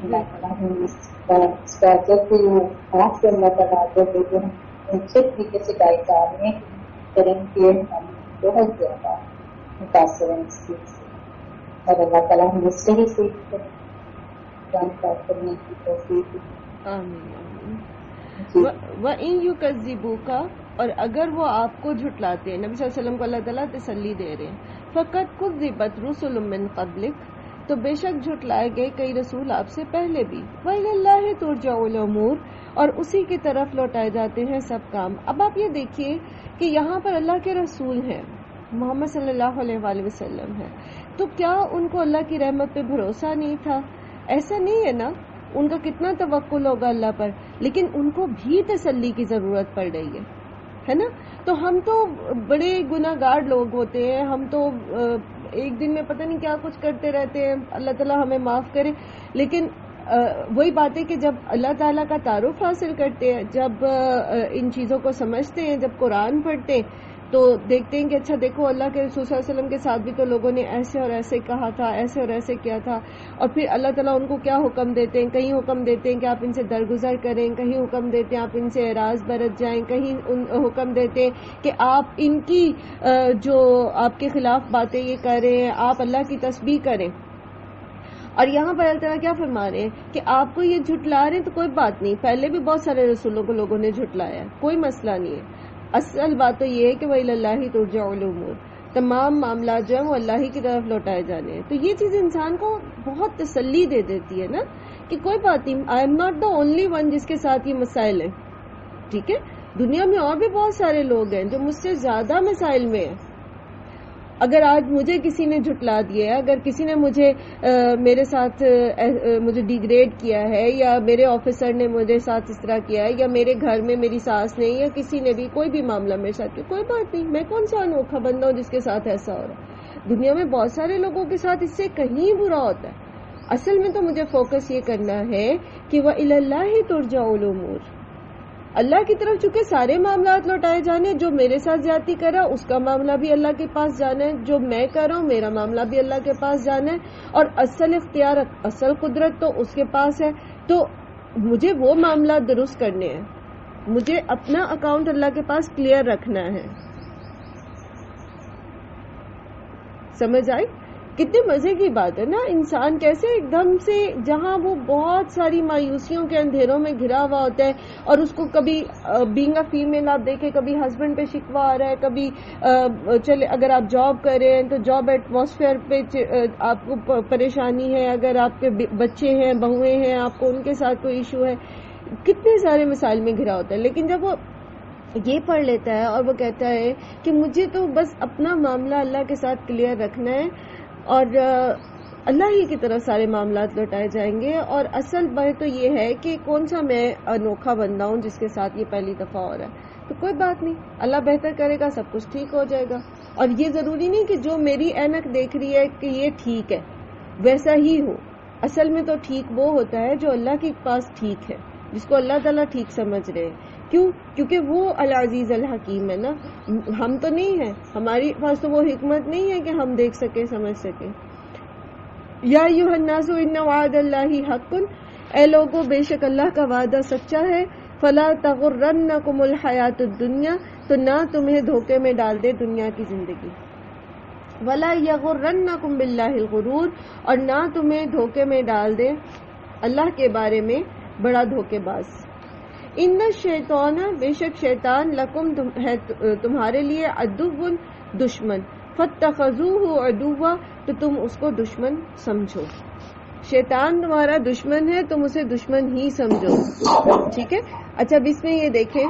اللہ تعالیٰ اس کا جب ہاتھ سے اللہ تعالیٰ جب ہم اچھے طریقے سے گائے جا رہے ہیں کریں گے ہم بہت زیادہ متاثر ہیں اس چیز سے، اور اللہ تعالیٰ ہمیں صحیح سیکھ کر جانکار کرنے کی توفیق. آمین. وَإِن يُكَذِّبُوكَ، اور اگر وہ آپ کو جھٹلاتے ہیں، نبی صلی اللہ علیہ وسلم کو اللہ تعالیٰ تسلی دے رہے ہیں، فَقَدْ كُذِّبَتْ رُسُلٌ مِّن قَبْلِكَ، تو بے شک جھٹلائے گئے کئی رسول آپ سے پہلے بھی، وَإِلَى اللَّهِ تُرْجَعُ الْأُمُورُ، اور اسی کی طرف لوٹائے جاتے ہیں سب کام۔ اب آپ یہ دیکھیے کہ یہاں پر اللہ کے رسول ہیں، محمد صلی اللہ علیہ وآلہ وسلم ہے، تو کیا ان کو اللہ کی رحمت پہ بھروسہ نہیں تھا؟ ایسا نہیں ہے نا، ان کا کتنا توکل ہوگا اللہ پر، لیکن ان کو بھی تسلی کی ضرورت پڑ رہی ہے نا۔ تو ہم تو بڑے گناہ گار لوگ ہوتے ہیں، ہم تو ایک دن میں پتہ نہیں کیا کچھ کرتے رہتے ہیں، اللہ تعالیٰ ہمیں معاف کرے، لیکن وہی بات ہے کہ جب اللہ تعالیٰ کا تعارف حاصل کرتے ہیں، جب ان چیزوں کو سمجھتے ہیں، جب قرآن پڑھتے ہیں، تو دیکھتے ہیں کہ اچھا دیکھو اللہ کے رسول صلی اللہ علیہ وسلم کے ساتھ بھی تو لوگوں نے ایسے اور ایسے کہا تھا، ایسے اور ایسے کیا تھا، اور پھر اللہ تعالیٰ ان کو کیا حکم دیتے ہیں، کہیں حکم دیتے ہیں کہ آپ ان سے درگزر کریں، کہیں حکم دیتے ہیں آپ ان سے اعراض برت جائیں، کہیں حکم دیتے ہیں کہ آپ ان کی جو آپ کے خلاف باتیں یہ کر رہے ہیں آپ اللہ کی تسبیح کریں۔ اور یہاں پر اللہ تعالیٰ کیا فرما رہے ہیں کہ آپ کو یہ جھٹلا رہے ہیں تو کوئی بات نہیں، پہلے بھی بہت سارے رسولوں کو لوگوں نے جھٹلایا ہے، کوئی مسئلہ نہیں ہے۔ اصل بات تو یہ ہے کہ وَإِلَى اللَّهِ تُرْجَعُ الْأُمُورُ، تمام معاملات جو ہیں وہ اللہ ہی کی طرف لوٹائے جانے ہیں۔ تو یہ چیز انسان کو بہت تسلی دے دیتی ہے نا کہ کوئی بات نہیں، I am not the only one جس کے ساتھ یہ مسائل ہیں، ٹھیک ہے، دنیا میں اور بھی بہت سارے لوگ ہیں جو مجھ سے زیادہ مسائل میں ہیں۔ اگر آج مجھے کسی نے جھٹلا دیا ہے، اگر کسی نے مجھے میرے ساتھ مجھے ڈیگریڈ کیا ہے، یا میرے آفیسر نے میرے ساتھ اس طرح کیا ہے، یا میرے گھر میں میری ساس نے یا کسی نے بھی کوئی بھی معاملہ میرے ساتھ کیا، کوئی بات نہیں، میں کون سا انوکھا بندہ ہوں جس کے ساتھ ایسا ہو رہا ہے۔ دنیا میں بہت سارے لوگوں کے ساتھ اس سے کہیں برا ہوتا ہے۔ اصل میں تو مجھے فوکس یہ کرنا ہے کہ وَإِلَى اللَّهِ تُرْجَعُ الْأُمُورُ، اللہ کی طرف چونکہ سارے معاملات لوٹائے جانے، جو میرے ساتھ زیادتی کر رہا اس کا معاملہ بھی اللہ کے پاس جانا ہے، جو میں کر رہا ہوں میرا معاملہ بھی اللہ کے پاس جانا ہے، اور اصل اختیار اصل قدرت تو اس کے پاس ہے۔ تو مجھے وہ معاملات درست کرنے ہیں، مجھے اپنا اکاؤنٹ اللہ کے پاس کلیئر رکھنا ہے۔ سمجھ آئی؟ کتنے مزے کی بات ہے نا، انسان کیسے ایک دم سے جہاں وہ بہت ساری مایوسیوں کے اندھیروں میں گھرا ہوا ہوتا ہے، اور اس کو کبھی بینگ اے فیمیل آپ دیکھیں، کبھی ہسبینڈ پہ شکوہ آ رہا ہے، کبھی چلے اگر آپ جاب کر رہے ہیں تو جاب ایٹماسفیئر پہ آپ کو پریشانی ہے، اگر آپ کے بچے ہیں بہویں ہیں آپ کو ان کے ساتھ کوئی ایشو ہے، کتنے سارے مسائل میں گھرا ہوتا ہے۔ لیکن جب وہ یہ پڑھ لیتا ہے اور وہ کہتا ہے کہ مجھے تو بس اپنا معاملہ اللہ کے ساتھ کلیئر رکھنا ہے، اور اللہ ہی کی طرف سارے معاملات لوٹائے جائیں گے، اور اصل بات تو یہ ہے کہ کون سا میں انوکھا بندہ ہوں جس کے ساتھ یہ پہلی دفعہ ہو رہا ہے، تو کوئی بات نہیں، اللہ بہتر کرے گا، سب کچھ ٹھیک ہو جائے گا۔ اور یہ ضروری نہیں کہ جو میری اینک دیکھ رہی ہے کہ یہ ٹھیک ہے ویسا ہی ہو، اصل میں تو ٹھیک وہ ہوتا ہے جو اللہ کے پاس ٹھیک ہے، جس کو اللہ تعالیٰ ٹھیک سمجھ رہے ہیں۔ کیوں؟ کیونکہ وہ العزیز الحکیم ہے نا، ہم تو نہیں ہیں، ہماری پاس تو وہ حکمت نہیں ہے کہ ہم دیکھ سکیں سمجھ سکیں۔ یا ایھا الناس ان وعد اللہ حق، اے لوگوں بے شک اللہ کا وعدہ سچا ہے، فلا تغرنکم الحیات الدنیا، تو نہ تمہیں دھوکے میں ڈال دے دنیا کی زندگی، ولا یغرنکم باللہ الغرور، اور نہ تمہیں دھوکے میں ڈال دے اللہ کے بارے میں بڑا دھوکے باز۔ ان الشیطان، بے شک شیطان، لکم ہے تمہارے لیے، عدو دشمن، فاتخذوہ عدوا، تو تم اس کو دشمن سمجھو۔ شیطان تمہارا دشمن ہے، تم اسے دشمن ہی سمجھو، ٹھیک ہے۔ اچھا اب اس میں یہ دیکھیں،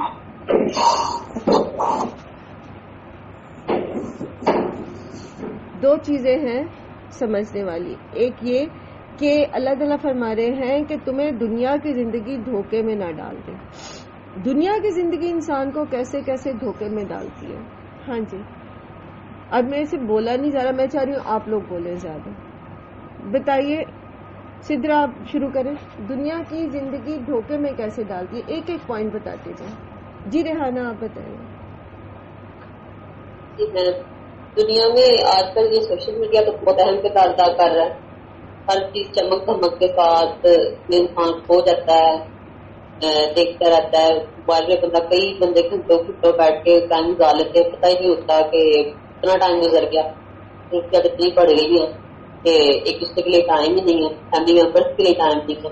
دو چیزیں ہیں سمجھنے والی، ایک یہ کہ اللہ تعالیٰ فرما رہے ہیں کہ تمہیں دنیا کی زندگی دھوکے میں نہ ڈال دے۔ دنیا کی زندگی انسان کو کیسے کیسے دھوکے میں ڈالتی ہے۔ ہاں جی، اب میرے سے بولا نہیں جا رہا، میں چاہ رہی ہوں آپ لوگ بولیں زیادہ، بتائیے سدرا آپ شروع کریں، دنیا کی زندگی دھوکے میں کیسے ڈالتی ہے، ایک ایک پوائنٹ بتاتے جائیں۔ جی ریحانہ آپ بتائیں۔ دنیا میں آج کل یہ سوشل میڈیا تو بہت اہم کردار ادا کر رہا ہے، ہر چیز چمک دھمک کے ساتھ انسان کھو جاتا ہے، دیکھتا رہتا ہے، موبائل میں بندہ کئی بندے گھنٹوں بیٹھ کے ٹائم گزار لیتے ہیں، پتہ ہی نہیں ہوتا کہ اتنا ٹائم گزر گیا، اتنی پڑ گئی ہے کہ ایک دوسرے کے لیے ٹائم ہی نہیں ہے، فیملی ممبرس کے لیے ٹائم نہیں ہے،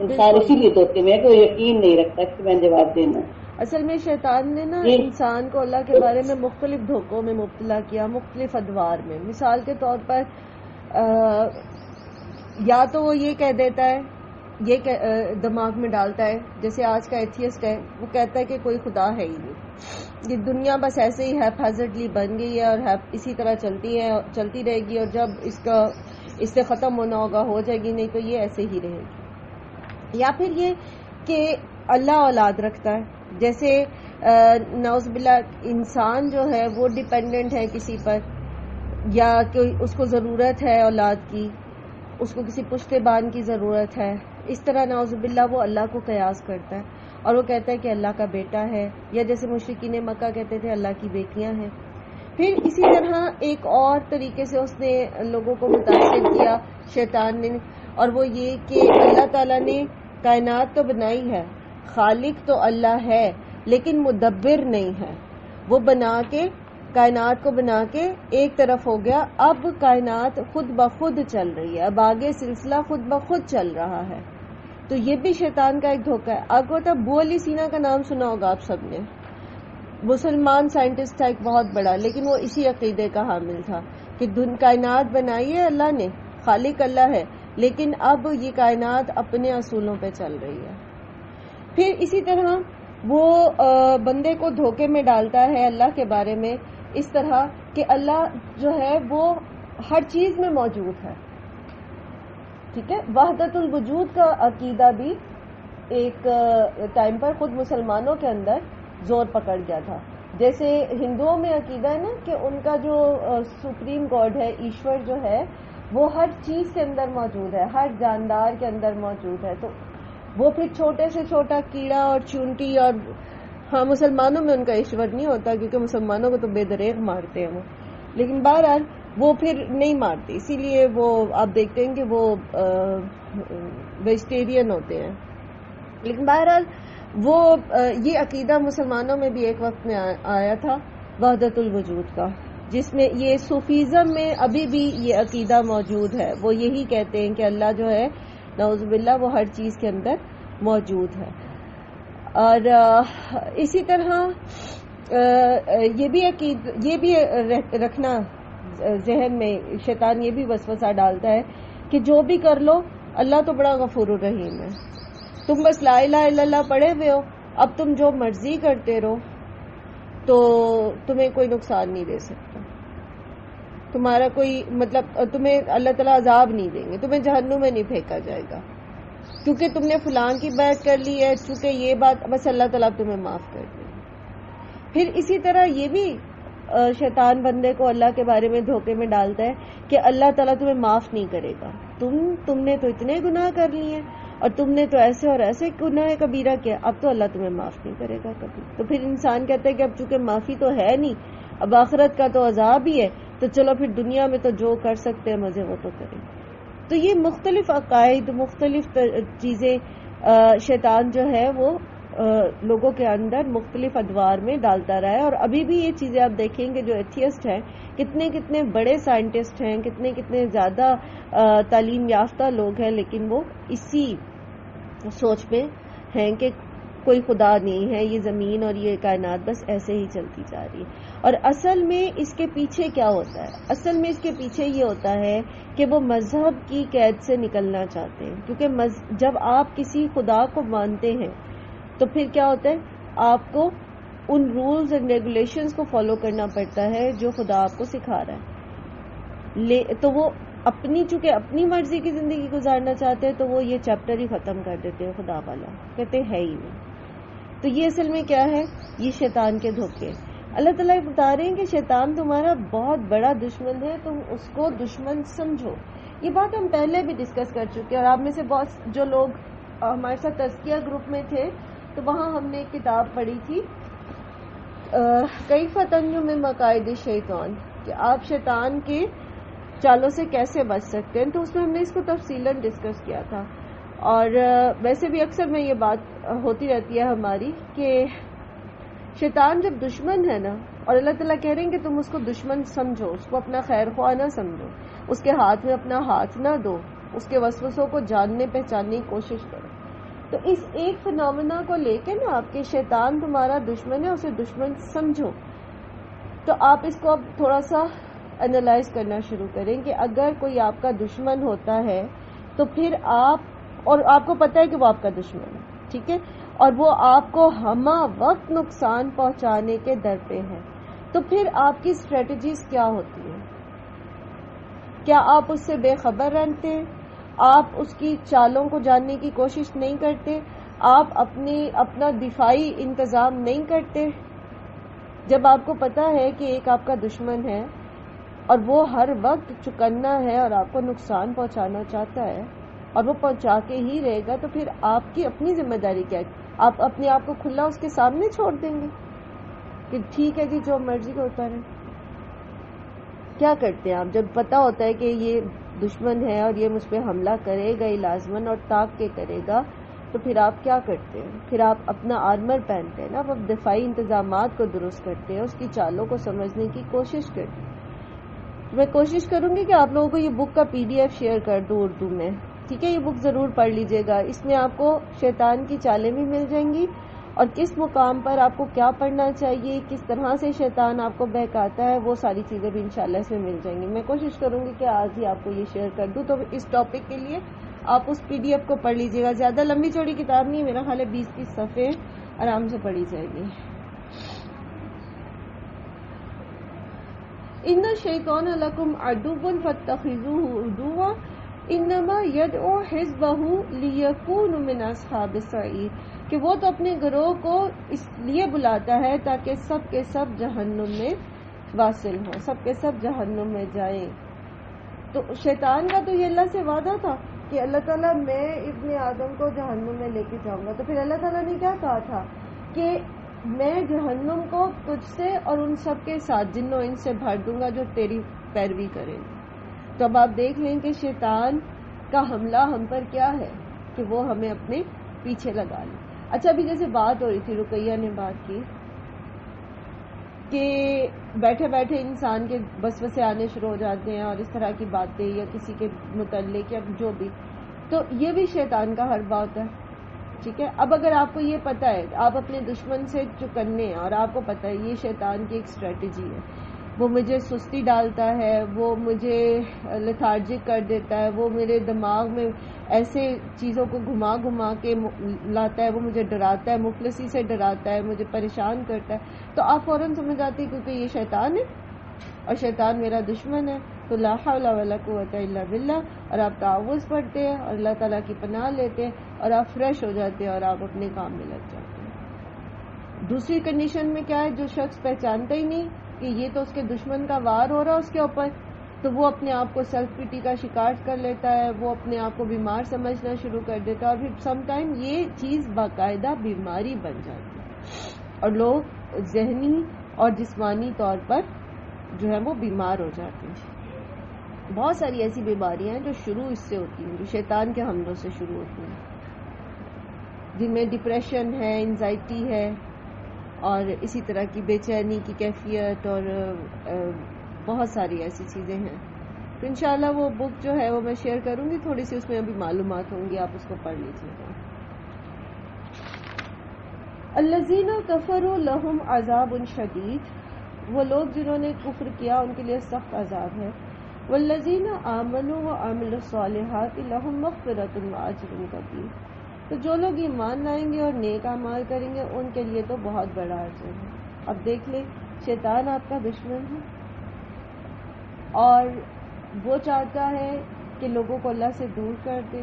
انسان اسی لیے دھوکے میں ہے کہ وہ یقین نہیں رکھتا کہ میں جواب دینا. اصل میں شیطان نے نا انسان کو اللہ کے بارے میں مختلف دھوکوں میں مبتلا کیا، مختلف ادوار میں. مثال کے طور پر یا تو وہ یہ کہہ دیتا ہے، یہ دماغ میں ڈالتا ہے، جیسے آج کا ایتھیسٹ ہے، وہ کہتا ہے کہ کوئی خدا ہے ہی نہیں، یہ دنیا بس ایسے ہی ہیپھیزڈلی بن گئی ہے اور اسی طرح چلتی رہے گی، اور جب اس سے ختم ہونا ہوگا ہو جائے گی، نہیں تو یہ ایسے ہی رہے گی. یا پھر یہ کہ اللہ اولاد رکھتا ہے، جیسے نعوذ باللہ انسان جو ہے وہ ڈیپینڈنٹ ہے کسی پر، یا کہ اس کو ضرورت ہے اولاد کی، اس کو کسی پشتبان کی ضرورت ہے. اس طرح نعوذ باللہ وہ اللہ کو قیاس کرتا ہے اور وہ کہتا ہے کہ اللہ کا بیٹا ہے، یا جیسے مشرکین مکہ کہتے تھے اللہ کی بیٹیاں ہیں. پھر اسی طرح ایک اور طریقے سے اس نے لوگوں کو متاثر کیا شیطان نے، اور وہ یہ کہ اللہ تعالیٰ نے کائنات تو بنائی ہے، خالق تو اللہ ہے لیکن مدبر نہیں ہے. وہ کائنات کو بنا کے ایک طرف ہو گیا، اب کائنات خود بخود چل رہی ہے، اب آگے سلسلہ خود بخود چل رہا ہے. تو یہ بھی شیطان کا ایک دھوکہ ہے. آپ کو ابو علی سینا کا نام سنا ہوگا آپ سب نے، مسلمان سائنٹسٹ تھا ایک بہت بڑا، لیکن وہ اسی عقیدے کا حامل تھا کہ کائنات بنائی ہے اللہ نے، خالق اللہ ہے، لیکن اب یہ کائنات اپنے اصولوں پہ چل رہی ہے. پھر اسی طرح وہ بندے کو دھوکے میں ڈالتا ہے اللہ کے بارے میں اس طرح کہ اللہ جو ہے وہ ہر چیز میں موجود ہے. ٹھیک ہے، وحدت الوجود کا عقیدہ بھی ایک ٹائم پر خود مسلمانوں کے اندر زور پکڑ گیا تھا. جیسے ہندوؤں میں عقیدہ ہے نا کہ ان کا جو سپریم گاڈ ہے، ایشور جو ہے، وہ ہر چیز کے اندر موجود ہے، ہر جاندار کے اندر موجود ہے. تو وہ پھر چھوٹے سے چھوٹا کیڑا اور چونٹی، اور ہاں مسلمانوں میں ان کا ایشور نہیں ہوتا کیونکہ مسلمانوں کو تو بے دریغ مارتے ہیں وہ، لیکن بہرحال وہ پھر نہیں مارتے، اسی لیے وہ آپ دیکھتے ہیں کہ وہ ویجیٹیرین ہوتے ہیں. لیکن بہرحال وہ یہ عقیدہ مسلمانوں میں بھی ایک وقت میں آیا تھا وحدت الوجود کا، جس میں یہ صوفیزم میں ابھی بھی یہ عقیدہ موجود ہے. وہ یہی کہتے ہیں کہ اللہ جو ہے نعوذ باللہ وہ ہر چیز کے اندر موجود ہے. اور اسی طرح یہ بھی رکھنا ذہن میں، شیطان یہ بھی وسوسہ ڈالتا ہے کہ جو بھی کر لو اللہ تو بڑا غفور الرحیم ہے، تم بس لا الہ الا اللہ پڑھے ہوئے ہو، اب تم جو مرضی کرتے رہو تو تمہیں کوئی نقصان نہیں دے سکتا، تمہارا کوئی مطلب تمہیں اللہ تعالیٰ عذاب نہیں دیں گے، تمہیں جہنم میں نہیں پھینکا جائے گا کیونکہ تم نے فلان کی بیعت کر لی ہے، چونکہ یہ بات بس اللہ تعالیٰ تمہیں معاف کر دے. پھر اسی طرح یہ بھی شیطان بندے کو اللہ کے بارے میں دھوکے میں ڈالتا ہے کہ اللہ تعالیٰ تمہیں معاف نہیں کرے گا، تم نے تو اتنے گناہ کر لیے اور تم نے تو ایسے اور ایسے گناہ کبیرہ کیا، اب تو اللہ تمہیں معاف نہیں کرے گا کبھی. تو پھر انسان کہتا ہے کہ اب چونکہ معافی تو ہے نہیں، اب آخرت کا تو عذاب ہی ہے، تو چلو پھر دنیا میں تو جو کر سکتے ہیں مزے وہ تو کریں. تو یہ مختلف عقائد، مختلف چیزیں شیطان جو ہے وہ لوگوں کے اندر مختلف ادوار میں ڈالتا رہا ہے. اور ابھی بھی یہ چیزیں آپ دیکھیں گے جو ایتھیسٹ ہیں، کتنے بڑے سائنٹسٹ ہیں، کتنے زیادہ تعلیم یافتہ لوگ ہیں، لیکن وہ اسی سوچ میں ہیں کہ کوئی خدا نہیں ہے، یہ زمین اور یہ کائنات بس ایسے ہی چلتی جا رہی ہے. اور اصل میں اس کے پیچھے کیا ہوتا ہے؟ اصل میں اس کے پیچھے یہ ہوتا ہے کہ وہ مذہب کی قید سے نکلنا چاہتے ہیں، کیونکہ جب آپ کسی خدا کو مانتے ہیں تو پھر کیا ہوتا ہے، آپ کو ان رولز اینڈ ریگولیشنز کو فالو کرنا پڑتا ہے جو خدا آپ کو سکھا رہا ہے. تو وہ چونکہ اپنی مرضی کی زندگی گزارنا چاہتے ہیں تو وہ یہ چیپٹر ہی ختم کر دیتے ہیں، خدا والا کہتے ہے ہی نہیں. تو یہ اصل میں کیا ہے؟ یہ شیطان کے دھوکے. اللہ تعالیٰ بتا رہے ہیں کہ شیطان تمہارا بہت بڑا دشمن ہے، تم اس کو دشمن سمجھو. یہ بات ہم پہلے بھی ڈسکس کر چکے ہیں، اور آپ میں سے بہت جو لوگ ہمارے ساتھ تزکیہ گروپ میں تھے تو وہاں ہم نے ایک کتاب پڑھی تھی کیف تنجو من مکائد الشیطان، کہ آپ شیطان کے چالوں سے کیسے بچ سکتے ہیں. تو اس میں ہم نے اس کو تفصیلاً ڈسکس کیا تھا. اور ویسے بھی اکثر میں یہ بات ہوتی رہتی ہے ہماری کہ شیطان جب دشمن ہے نا، اور اللہ تعالیٰ کہہ رہے ہیں کہ تم اس کو دشمن سمجھو، اس کو اپنا خیر خواہ نہ سمجھو، اس کے ہاتھ میں اپنا ہاتھ نہ دو، اس کے وسوسوں کو جاننے پہچاننے کی کوشش کرو. تو اس ایک فنامنا کو لے کے نا آپ کے شیطان تمہارا دشمن ہے، اسے دشمن سمجھو. تو آپ اس کو اب تھوڑا سا انالائز کرنا شروع کریں کہ اگر کوئی آپ کا دشمن ہوتا ہے تو پھر اور آپ کو پتہ ہے کہ وہ آپ کا دشمن ہے، ٹھیک ہے، اور وہ آپ کو ہمہ وقت نقصان پہنچانے کے در پہ ہے، تو پھر آپ کی اسٹریٹجیز کیا ہوتی ہیں؟ کیا آپ اس سے بے خبر رہتے ہیں؟ آپ اس کی چالوں کو جاننے کی کوشش نہیں کرتے؟ آپ اپنا دفاعی انتظام نہیں کرتے؟ جب آپ کو پتا ہے کہ ایک آپ کا دشمن ہے اور وہ ہر وقت چکنا ہے اور آپ کو نقصان پہنچانا چاہتا ہے اور وہ پہنچا کے ہی رہے گا، تو پھر آپ کی اپنی ذمہ داری کیا ہے؟ آپ اپنے آپ کو کھلا اس کے سامنے چھوڑ دیں گے کہ ٹھیک ہے جی جو مرضی ہوتا رہے؟ کیا کرتے ہیں آپ جب پتا ہوتا ہے کہ یہ دشمن ہے اور یہ مجھ پہ حملہ کرے گا ہی لازماً اور طاق کے کرے گا؟ تو پھر آپ کیا کرتے ہیں؟ پھر آپ اپنا آرمر پہنتے ہیں نا، آپ دفاعی انتظامات کو درست کرتے ہیں، اس کی چالوں کو سمجھنے کی کوشش کرتے ہیں. میں کوشش کروں گی کہ آپ لوگوں کو یہ بک کا PDF شیئر کر دوں اردو میں، ٹھیک ہے؟ یہ بک ضرور پڑھ لیجئے گا. اس میں آپ کو شیطان کی چالیں بھی مل جائیں گی اور کس مقام پر آپ کو کیا پڑھنا چاہیے، کس طرح سے شیطان آپ کو بہکاتا ہے، وہ ساری چیزیں بھی انشاءاللہ اس میں مل جائیں گی. میں کوشش کروں گی کہ آج ہی آپ کو یہ شیئر کر دوں. تو اس ٹاپک کے لیے آپ اس PDF کو پڑھ لیجئے گا. زیادہ لمبی چوڑی کتاب نہیں ہے، میرا خیال ہے 20-30 صفحے آرام سے پڑھی جائے گی. ان الشیطان لکم عدو فاتخذوہ عدوا انما یدعو حزبہ لیکونوا من اصحاب السعیر، کہ وہ تو اپنے گروہ کو اس لیے بلاتا ہے تاکہ سب کے سب جہنم میں واصل ہوں، سب کے سب جہنم میں جائیں. تو شیطان کا تو یہ اللہ سے وعدہ تھا کہ اللہ تعالیٰ میں ابن آدم کو جہنم میں لے کے جاؤں گا. تو پھر اللہ تعالیٰ نے کیا کہا تھا کہ میں جہنم کو تجھ سے اور ان سب کے ساتھ جنوں ان سے بھر دوں گا جو تیری پیروی کریں گے. تو اب آپ دیکھ لیں کہ شیطان کا حملہ ہم پر کیا ہے کہ وہ ہمیں اپنے پیچھے لگا لے. اچھا ابھی جیسے بات ہو رہی تھی، رقیہ نے بات کی کہ بیٹھے بیٹھے انسان کے وسوسے آنے شروع ہو جاتے ہیں اور اس طرح کی باتیں یا کسی کے متعلق یا جو بھی، تو یہ بھی شیطان کا حربہ ہوتا ہے. ٹھیک ہے، اب اگر آپ کو یہ پتا ہے آپ اپنے دشمن سے چکنے ہیں اور آپ کو پتا ہے یہ شیطان کی ایک اسٹریٹجی ہے، وہ مجھے سستی ڈالتا ہے، وہ مجھے لیتھارجک کر دیتا ہے، وہ میرے دماغ میں ایسے چیزوں کو گھما گھما کے لاتا ہے، وہ مجھے ڈراتا ہے، مفلسی سے ڈراتا ہے، مجھے پریشان کرتا ہے، تو آپ فوراً سمجھ جاتے ہیں کیونکہ یہ شیطان ہے اور شیطان میرا دشمن ہے. تو لا حول ولا قوت الا باللہ، اور آپ تعوذ پڑھتے ہیں اور اللہ تعالیٰ کی پناہ لیتے ہیں اور آپ فریش ہو جاتے ہیں اور آپ اپنے کام میں لگ جاتے ہیں. دوسری کنڈیشن میں کیا ہے، جو شخص پہچانتا ہی نہیں کہ یہ تو اس کے دشمن کا وار ہو رہا ہے اس کے اوپر، تو وہ اپنے آپ کو سیلف پیٹی کا شکار کر لیتا ہے، وہ اپنے آپ کو بیمار سمجھنا شروع کر دیتا ہے اور پھر سم ٹائم یہ چیز باقاعدہ بیماری بن جاتی ہے اور لوگ ذہنی اور جسمانی طور پر جو ہے وہ بیمار ہو جاتے ہیں. بہت ساری ایسی بیماریاں ہیں جو شروع اس سے ہوتی ہیں، جو شیطان کے حملوں سے شروع ہوتی ہیں، جن میں ڈپریشن ہے، انزائٹی ہے اور اسی طرح کی بے چینی کی کیفیت اور بہت ساری ایسی چیزیں ہیں. تو انشاءاللہ وہ بک جو ہے وہ میں شیئر کروں گی، تھوڑی سی اس میں ابھی معلومات ہوں گی، آپ اس کو پڑھ لیجیے گا. الذین کفروا لہم عذاب شدید، وہ لوگ جنہوں نے کفر کیا ان کے لیے سخت عذاب ہے. والذین آمنوا وعملوا الصالحات لہم مغفرۃ واجر کبیر، تو جو لوگ ایمان لائیں گے اور نیک اعمال کریں گے ان کے لیے تو بہت بڑا اجر ہے. اب دیکھ لیں شیطان آپ کا دشمن ہے اور وہ چاہتا ہے کہ لوگوں کو اللہ سے دور کر دے،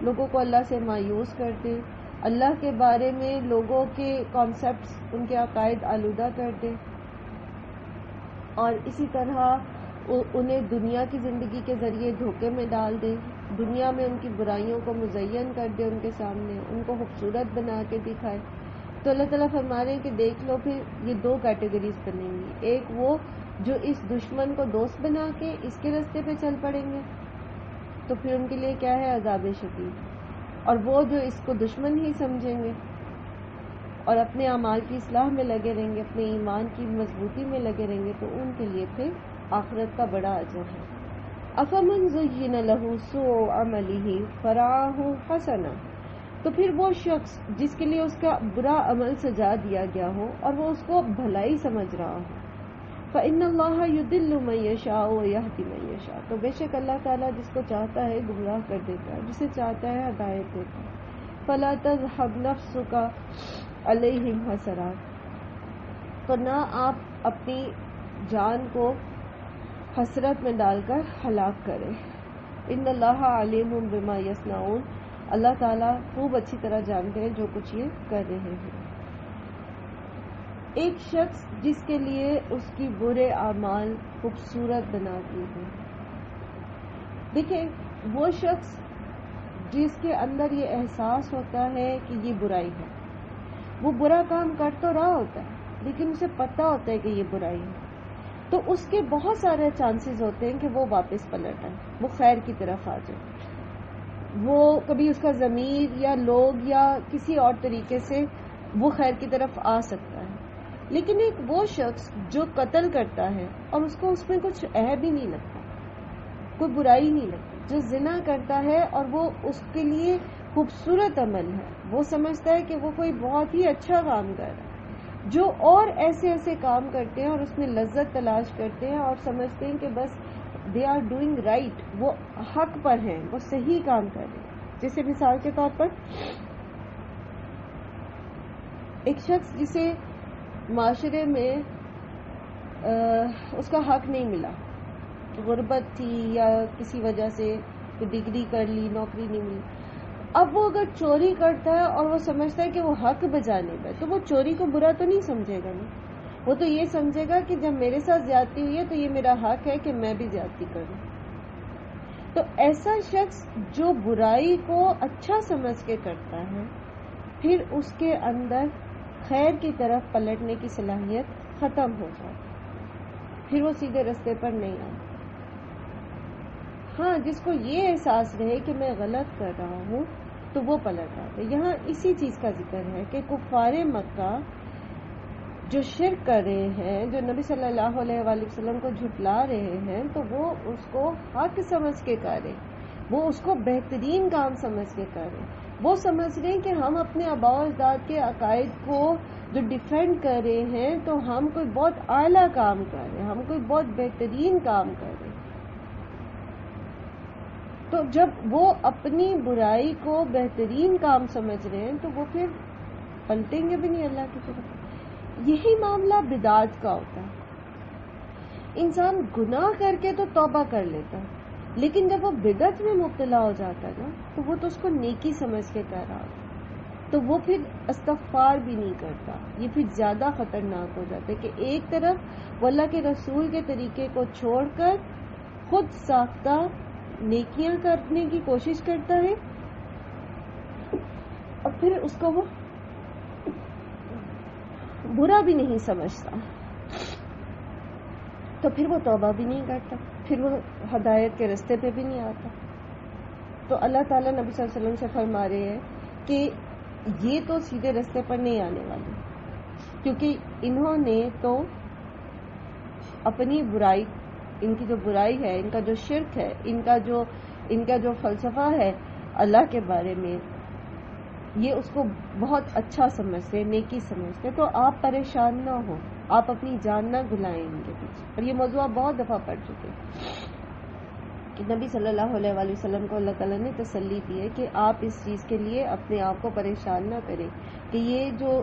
لوگوں کو اللہ سے مایوس کر دے، اللہ کے بارے میں لوگوں کے کانسیپٹس، ان کے عقائد آلودہ کر دے اور اسی طرح انہیں دنیا کی زندگی کے ذریعے دھوکے میں ڈال دے، دنیا میں ان کی برائیوں کو مزین کر دے، ان کے سامنے ان کو خوبصورت بنا کے دکھائے. تو اللہ تعالیٰ فرما رہے ہیں کہ دیکھ لو پھر یہ دو کیٹیگریز بنیں گی، ایک وہ جو اس دشمن کو دوست بنا کے اس کے راستے پہ چل پڑیں گے تو پھر ان کے لیے کیا ہے عذاب شدید، اور وہ جو اس کو دشمن ہی سمجھیں گے اور اپنے اعمال کی اصلاح میں لگے رہیں گے، اپنے ایمان کی مضبوطی میں لگے رہیں گے تو ان کے لیے پھر آخرت کا بڑا اجر ہے. افمن زین لہ سوء عملہ فرآہ حسنا تو پھر وہ شخص جس کے لیے اس کا برا عمل سجا دیا گیا ہو اور وہ اس کو بھلائی سمجھ رہا ہو، فَإِنَّ اللَّهَ يُضِلُّ مَن يَشَاءُ وَيَهْدِي مَن يَشَاءُ، تو بے شک اللہ تعالیٰ جس کو چاہتا ہے گمراہ کر دیتا ہے، جسے چاہتا ہے ہدایت دیتا ہے. فَلَا تَذْهَبْ نَفْسُكَ عَلَيْهِمْ حَسَرَاتٍ، تو نہ آپ اپنی جان کو حسرت میں ڈال کر ہلاک کریں. إِنَّ اللَّهَ عَلِيمٌ بِمَا يَصْنَعُونَ، اللہ تعالیٰ خوب اچھی طرح جانتے ہیں جو کچھ یہ کر رہے ہیں. ایک شخص جس کے لیے اس کی برے اعمال خوبصورت بنا دیے ہیں. دیکھیں وہ شخص جس کے اندر یہ احساس ہوتا ہے کہ یہ برائی ہے، وہ برا کام کر تو رہا ہوتا ہے لیکن اسے پتہ ہوتا ہے کہ یہ برائی ہے، تو اس کے بہت سارے چانسز ہوتے ہیں کہ وہ واپس پلٹ آئے، وہ خیر کی طرف آ جائے. وہ کبھی اس کا ضمیر یا لوگ یا کسی اور طریقے سے وہ خیر کی طرف آ سکتا ہے. لیکن ایک وہ شخص جو قتل کرتا ہے اور اس کو اس میں کچھ عیب ہی نہیں لگتا، کوئی برائی نہیں لگتی، جو زنا کرتا ہے اور وہ اس کے لیے خوبصورت عمل ہے، وہ سمجھتا ہے کہ وہ کوئی بہت ہی اچھا کام کر رہا ہے، جو اور ایسے ایسے کام کرتے ہیں اور اس میں لذت تلاش کرتے ہیں اور سمجھتے ہیں کہ بس دے آر ڈوئنگ رائٹ، وہ حق پر ہیں، وہ صحیح کام کر رہے ہیں. جیسے مثال کے طور پر ایک شخص جسے معاشرے میں اس کا حق نہیں ملا، غربت تھی یا کسی وجہ سے ڈگری کر لی، نوکری نہیں ملی، اب وہ اگر چوری کرتا ہے اور وہ سمجھتا ہے کہ وہ حق بجانے پہ، تو وہ چوری کو برا تو نہیں سمجھے گا نا، وہ تو یہ سمجھے گا کہ جب میرے ساتھ زیادتی ہوئی ہے تو یہ میرا حق ہے کہ میں بھی زیادتی کروں. تو ایسا شخص جو برائی کو اچھا سمجھ کے کرتا ہے، پھر اس کے اندر خیر کی طرف پلٹنے کی صلاحیت ختم ہو جاتی، پھر وہ سیدھے رستے پر نہیں آتا. ہاں جس کو یہ احساس رہے کہ میں غلط کر رہا ہوں تو وہ پلٹ آتے. یہاں اسی چیز کا ذکر ہے کہ کفار مکہ جو شرک کر رہے ہیں، جو نبی صلی اللہ علیہ وآلہ وسلم کو جھٹلا رہے ہیں، تو وہ اس کو حق سمجھ کے کر رہے، وہ اس کو بہترین کام سمجھ کے کر رہے. وہ سمجھ رہے ہیں کہ ہم اپنے آباء و اجداد کے عقائد کو جو ڈیفینڈ کر رہے ہیں تو ہم کوئی بہت اعلیٰ کام کر رہے ہیں، ہم کوئی بہت بہترین کام کر رہے ہیں. تو جب وہ اپنی برائی کو بہترین کام سمجھ رہے ہیں تو وہ پھر پلٹیں گے بھی نہیں اللہ کی طرف. یہی معاملہ بدعت کا ہوتا ہے. انسان گناہ کر کے تو توبہ کر لیتا ہے، لیکن جب وہ بدعت میں مبتلا ہو جاتا ہے نا تو وہ تو اس کو نیکی سمجھ کے کر رہا ہوتا ہے، تو وہ پھر استغفار بھی نہیں کرتا. یہ پھر زیادہ خطرناک ہو جاتا ہے کہ ایک طرف وہ اللہ کے رسول کے طریقے کو چھوڑ کر خود ساختہ نیکیاں کرنے کی کوشش کرتا ہے اور پھر اس کو وہ برا بھی نہیں سمجھتا، تو پھر وہ توبہ بھی نہیں کرتا، پھر وہ ہدایت کے راستے پہ بھی نہیں آتا. تو اللہ تعالیٰ نبی صلی اللہ علیہ وسلم سے فرما رہے ہیں کہ یہ تو سیدھے راستے پر نہیں آنے والے، کیونکہ انہوں نے تو اپنی برائی، ان کی جو برائی ہے، ان کا جو شرک ہے، ان کا جو فلسفہ ہے اللہ کے بارے میں، یہ اس کو بہت اچھا سمجھتے، نیکی سمجھتے. تو آپ پریشان نہ ہو، آپ اپنی جان نہ گلائیں ان کے پیچھے. اور یہ موضوع بہت دفعہ پڑھ چکے کہ نبی صلی اللہ علیہ وآلہ وسلم کو اللہ تعالیٰ نے تسلی دی ہے کہ آپ اس چیز کے لیے اپنے آپ کو پریشان نہ کریں کہ یہ جو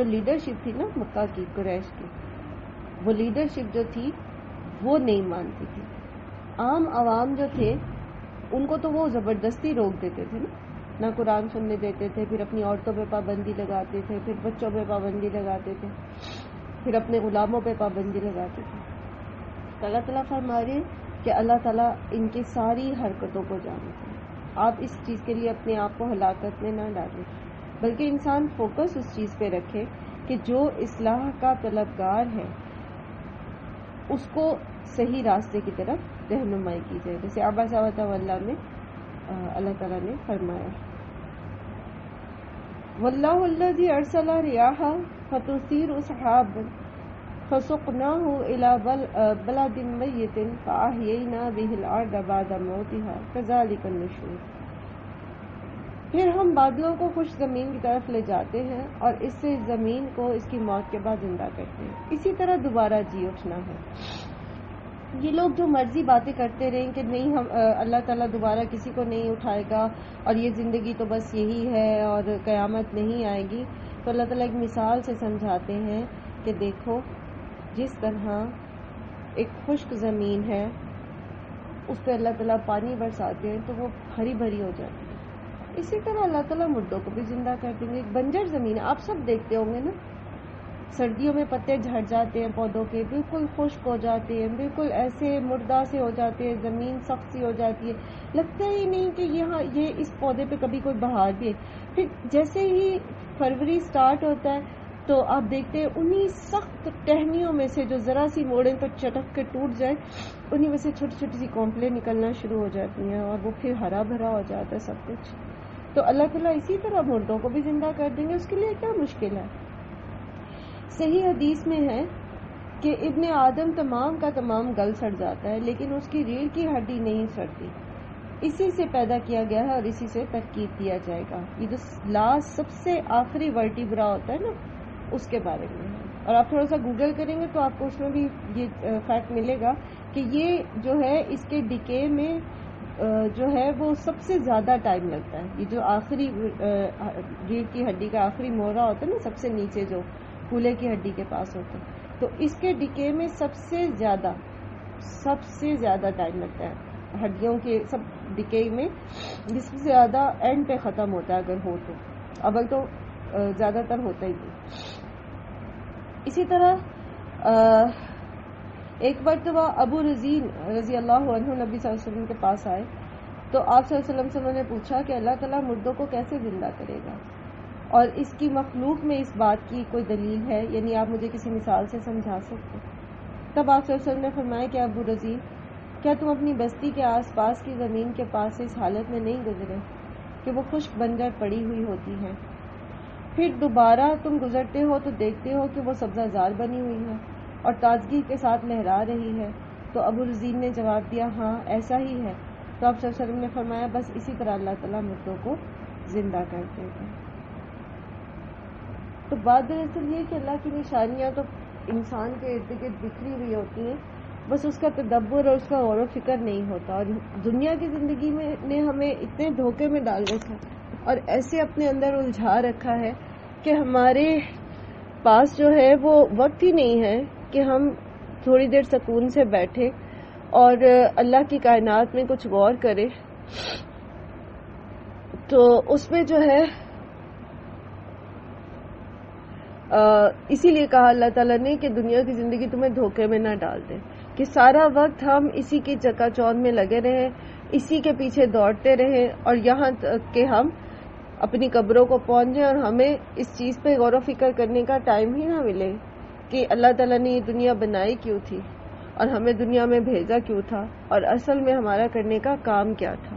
لیڈرشپ تھی نا مکہ کی، قریش کی، وہ لیڈرشپ جو تھی وہ نہیں مانتی تھی. عام عوام جو تھے ان کو تو وہ زبردستی روک دیتے تھے نا، نہ قرآن سننے دیتے تھے، پھر اپنی عورتوں پہ پابندی لگاتے تھے، پھر بچوں پہ پابندی لگاتے تھے، پھر اپنے غلاموں پہ پابندی لگاتے تھے. تو اللہ تعالیٰ فرما رہے کہ اللہ تعالیٰ ان کی ساری حرکتوں کو جانتے ہیں. آپ اس چیز کے لیے اپنے آپ کو ہلاکت میں نہ ڈالیں، بلکہ انسان فوکس اس چیز پہ رکھے کہ جو اصلاح کا طلبگار ہے اس کو صحیح راستے کی طرف رہنمائی کی جائے. جیسے عبس وتولی میں اللہ تعالیٰ نے فرمایا واللہ الذی ارسل الرياح فتثير سحابا فسقناه الى بلد میت فاحیینا به الارض بعد موتها كذلك النشور. پھر ہم بادلوں کو خشک زمین کی طرف لے جاتے ہیں اور اس سے زمین کو اس کی موت کے بعد زندہ کرتے ہیں. اسی طرح دوبارہ جی اٹھنا ہے. یہ لوگ جو مرضی باتیں کرتے رہیں کہ نہیں ہم اللہ تعالیٰ دوبارہ کسی کو نہیں اٹھائے گا اور یہ زندگی تو بس یہی ہے اور قیامت نہیں آئے گی، تو اللہ تعالیٰ ایک مثال سے سمجھاتے ہیں کہ دیکھو جس طرح ایک خشک زمین ہے اس پہ اللہ تعالیٰ پانی برساتے ہیں تو وہ ہری بھری ہو جاتی ہے، اسی طرح اللہ تعالیٰ مردوں کو بھی زندہ کر دیں گے. ایک بنجر زمین ہے، آپ سب دیکھتے ہوں گے نا، سردیوں میں پتے جھڑ جاتے ہیں پودوں کے، بالکل خشک ہو جاتے ہیں، بالکل ایسے مردہ سے ہو جاتے ہیں، زمین سخت سی ہو جاتی ہے، لگتا ہی نہیں کہ یہاں یہ اس پودے پہ کبھی کوئی بہار بھی ہے. پھر جیسے ہی فروری سٹارٹ ہوتا ہے تو آپ دیکھتے ہیں انہی سخت ٹہنیوں میں سے جو ذرا سی موڑیں پر چٹک کے ٹوٹ جائے، انہی میں سے چھوٹی چھوٹی سی کونپلیں نکلنا شروع ہو جاتی ہیں اور وہ پھر ہرا بھرا ہو جاتا ہے سب کچھ. تو اللہ تعالیٰ اسی طرح مردوں کو بھی زندہ کر دیں گے، اس کے لیے کیا مشکل ہے. صحیح حدیث میں ہے کہ ابن آدم تمام کا تمام گل سڑ جاتا ہے لیکن اس کی ریڑھ کی ہڈی نہیں سڑتی، اسی سے پیدا کیا گیا ہے اور اسی سے ترکیب دیا جائے گا. یہ جو لاسٹ سب سے آخری ورٹیبرا ہوتا ہے نا، اس کے بارے میں ہے. اور آپ تھوڑا سا گوگل کریں گے تو آپ کو اس میں بھی یہ فیکٹ ملے گا کہ یہ جو ہے اس کے ڈکے میں جو ہے وہ سب سے زیادہ ٹائم لگتا ہے. یہ جو آخری ریڑھ کی ہڈی کا آخری مورا ہوتا ہے نا، سب سے نیچے جو پھولے کی ہڈی کے پاس ہوتا ہے، تو اس کے ڈکے میں سب سے زیادہ ٹائم لگتا ہے. ہڈیوں کے سب ڈکے میں جس سے زیادہ اینڈ پہ ختم ہوتا ہے اگر ہو تو، اول تو زیادہ تر ہوتا ہی نہیں. اسی طرح ایک مرتبہ ابو رزین رضی اللہ عنہ نبی صلی اللہ علیہ وسلم کے پاس آئے تو آپ صلی اللہ علیہ وسلم سے انہوں نے پوچھا کہ اللہ تعالیٰ مردوں کو کیسے زندہ کرے گا اور اس کی مخلوق میں اس بات کی کوئی دلیل ہے، یعنی آپ مجھے کسی مثال سے سمجھا سکتے. تب آپ صلی اللہ علیہ وسلم نے فرمایا کہ ابو رزین، کیا تم اپنی بستی کے آس پاس کی زمین کے پاس سے اس حالت میں نہیں گزرے کہ وہ خشک بنجر پڑی ہوئی ہوتی ہے، پھر دوبارہ تم گزرتے ہو تو دیکھتے ہو کہ وہ سبزہ زار بنی ہوئی ہے اور تازگی کے ساتھ لہرا رہی ہے؟ تو ابو رزین نے جواب دیا ہاں ایسا ہی ہے. تو آپ صلی اللہ علیہ وسلم نے فرمایا بس اسی طرح اللہ تعالیٰ مردوں کو زندہ کرتے ہیں. تو بات دراصل یہ کہ اللہ کی نشانیاں تو انسان کے ارد گرد بکھری ہوئی ہوتی ہیں، بس اس کا تدبر اور اس کا غور و فکر نہیں ہوتا. اور دنیا کی زندگی میں نے ہمیں اتنے دھوکے میں ڈال رکھا اور ایسے اپنے اندر الجھا رکھا ہے کہ ہمارے پاس جو ہے وہ وقت ہی نہیں ہے کہ ہم تھوڑی دیر سکون سے بیٹھے اور اللہ کی کائنات میں کچھ غور کرے. تو اس میں جو ہے اسی لیے کہا اللہ تعالیٰ نے کہ دنیا کی زندگی تمہیں دھوکے میں نہ ڈال دے، کہ سارا وقت ہم اسی کی چکا چوند میں لگے رہیں، اسی کے پیچھے دوڑتے رہیں اور یہاں تک کہ ہم اپنی قبروں کو پہنچ جائیں اور ہمیں اس چیز پہ غور و فکر کرنے کا ٹائم ہی نہ ملے کہ اللہ تعالیٰ نے یہ دنیا بنائی کیوں تھی اور ہمیں دنیا میں بھیجا کیوں تھا اور اصل میں ہمارا کرنے کا کام کیا تھا.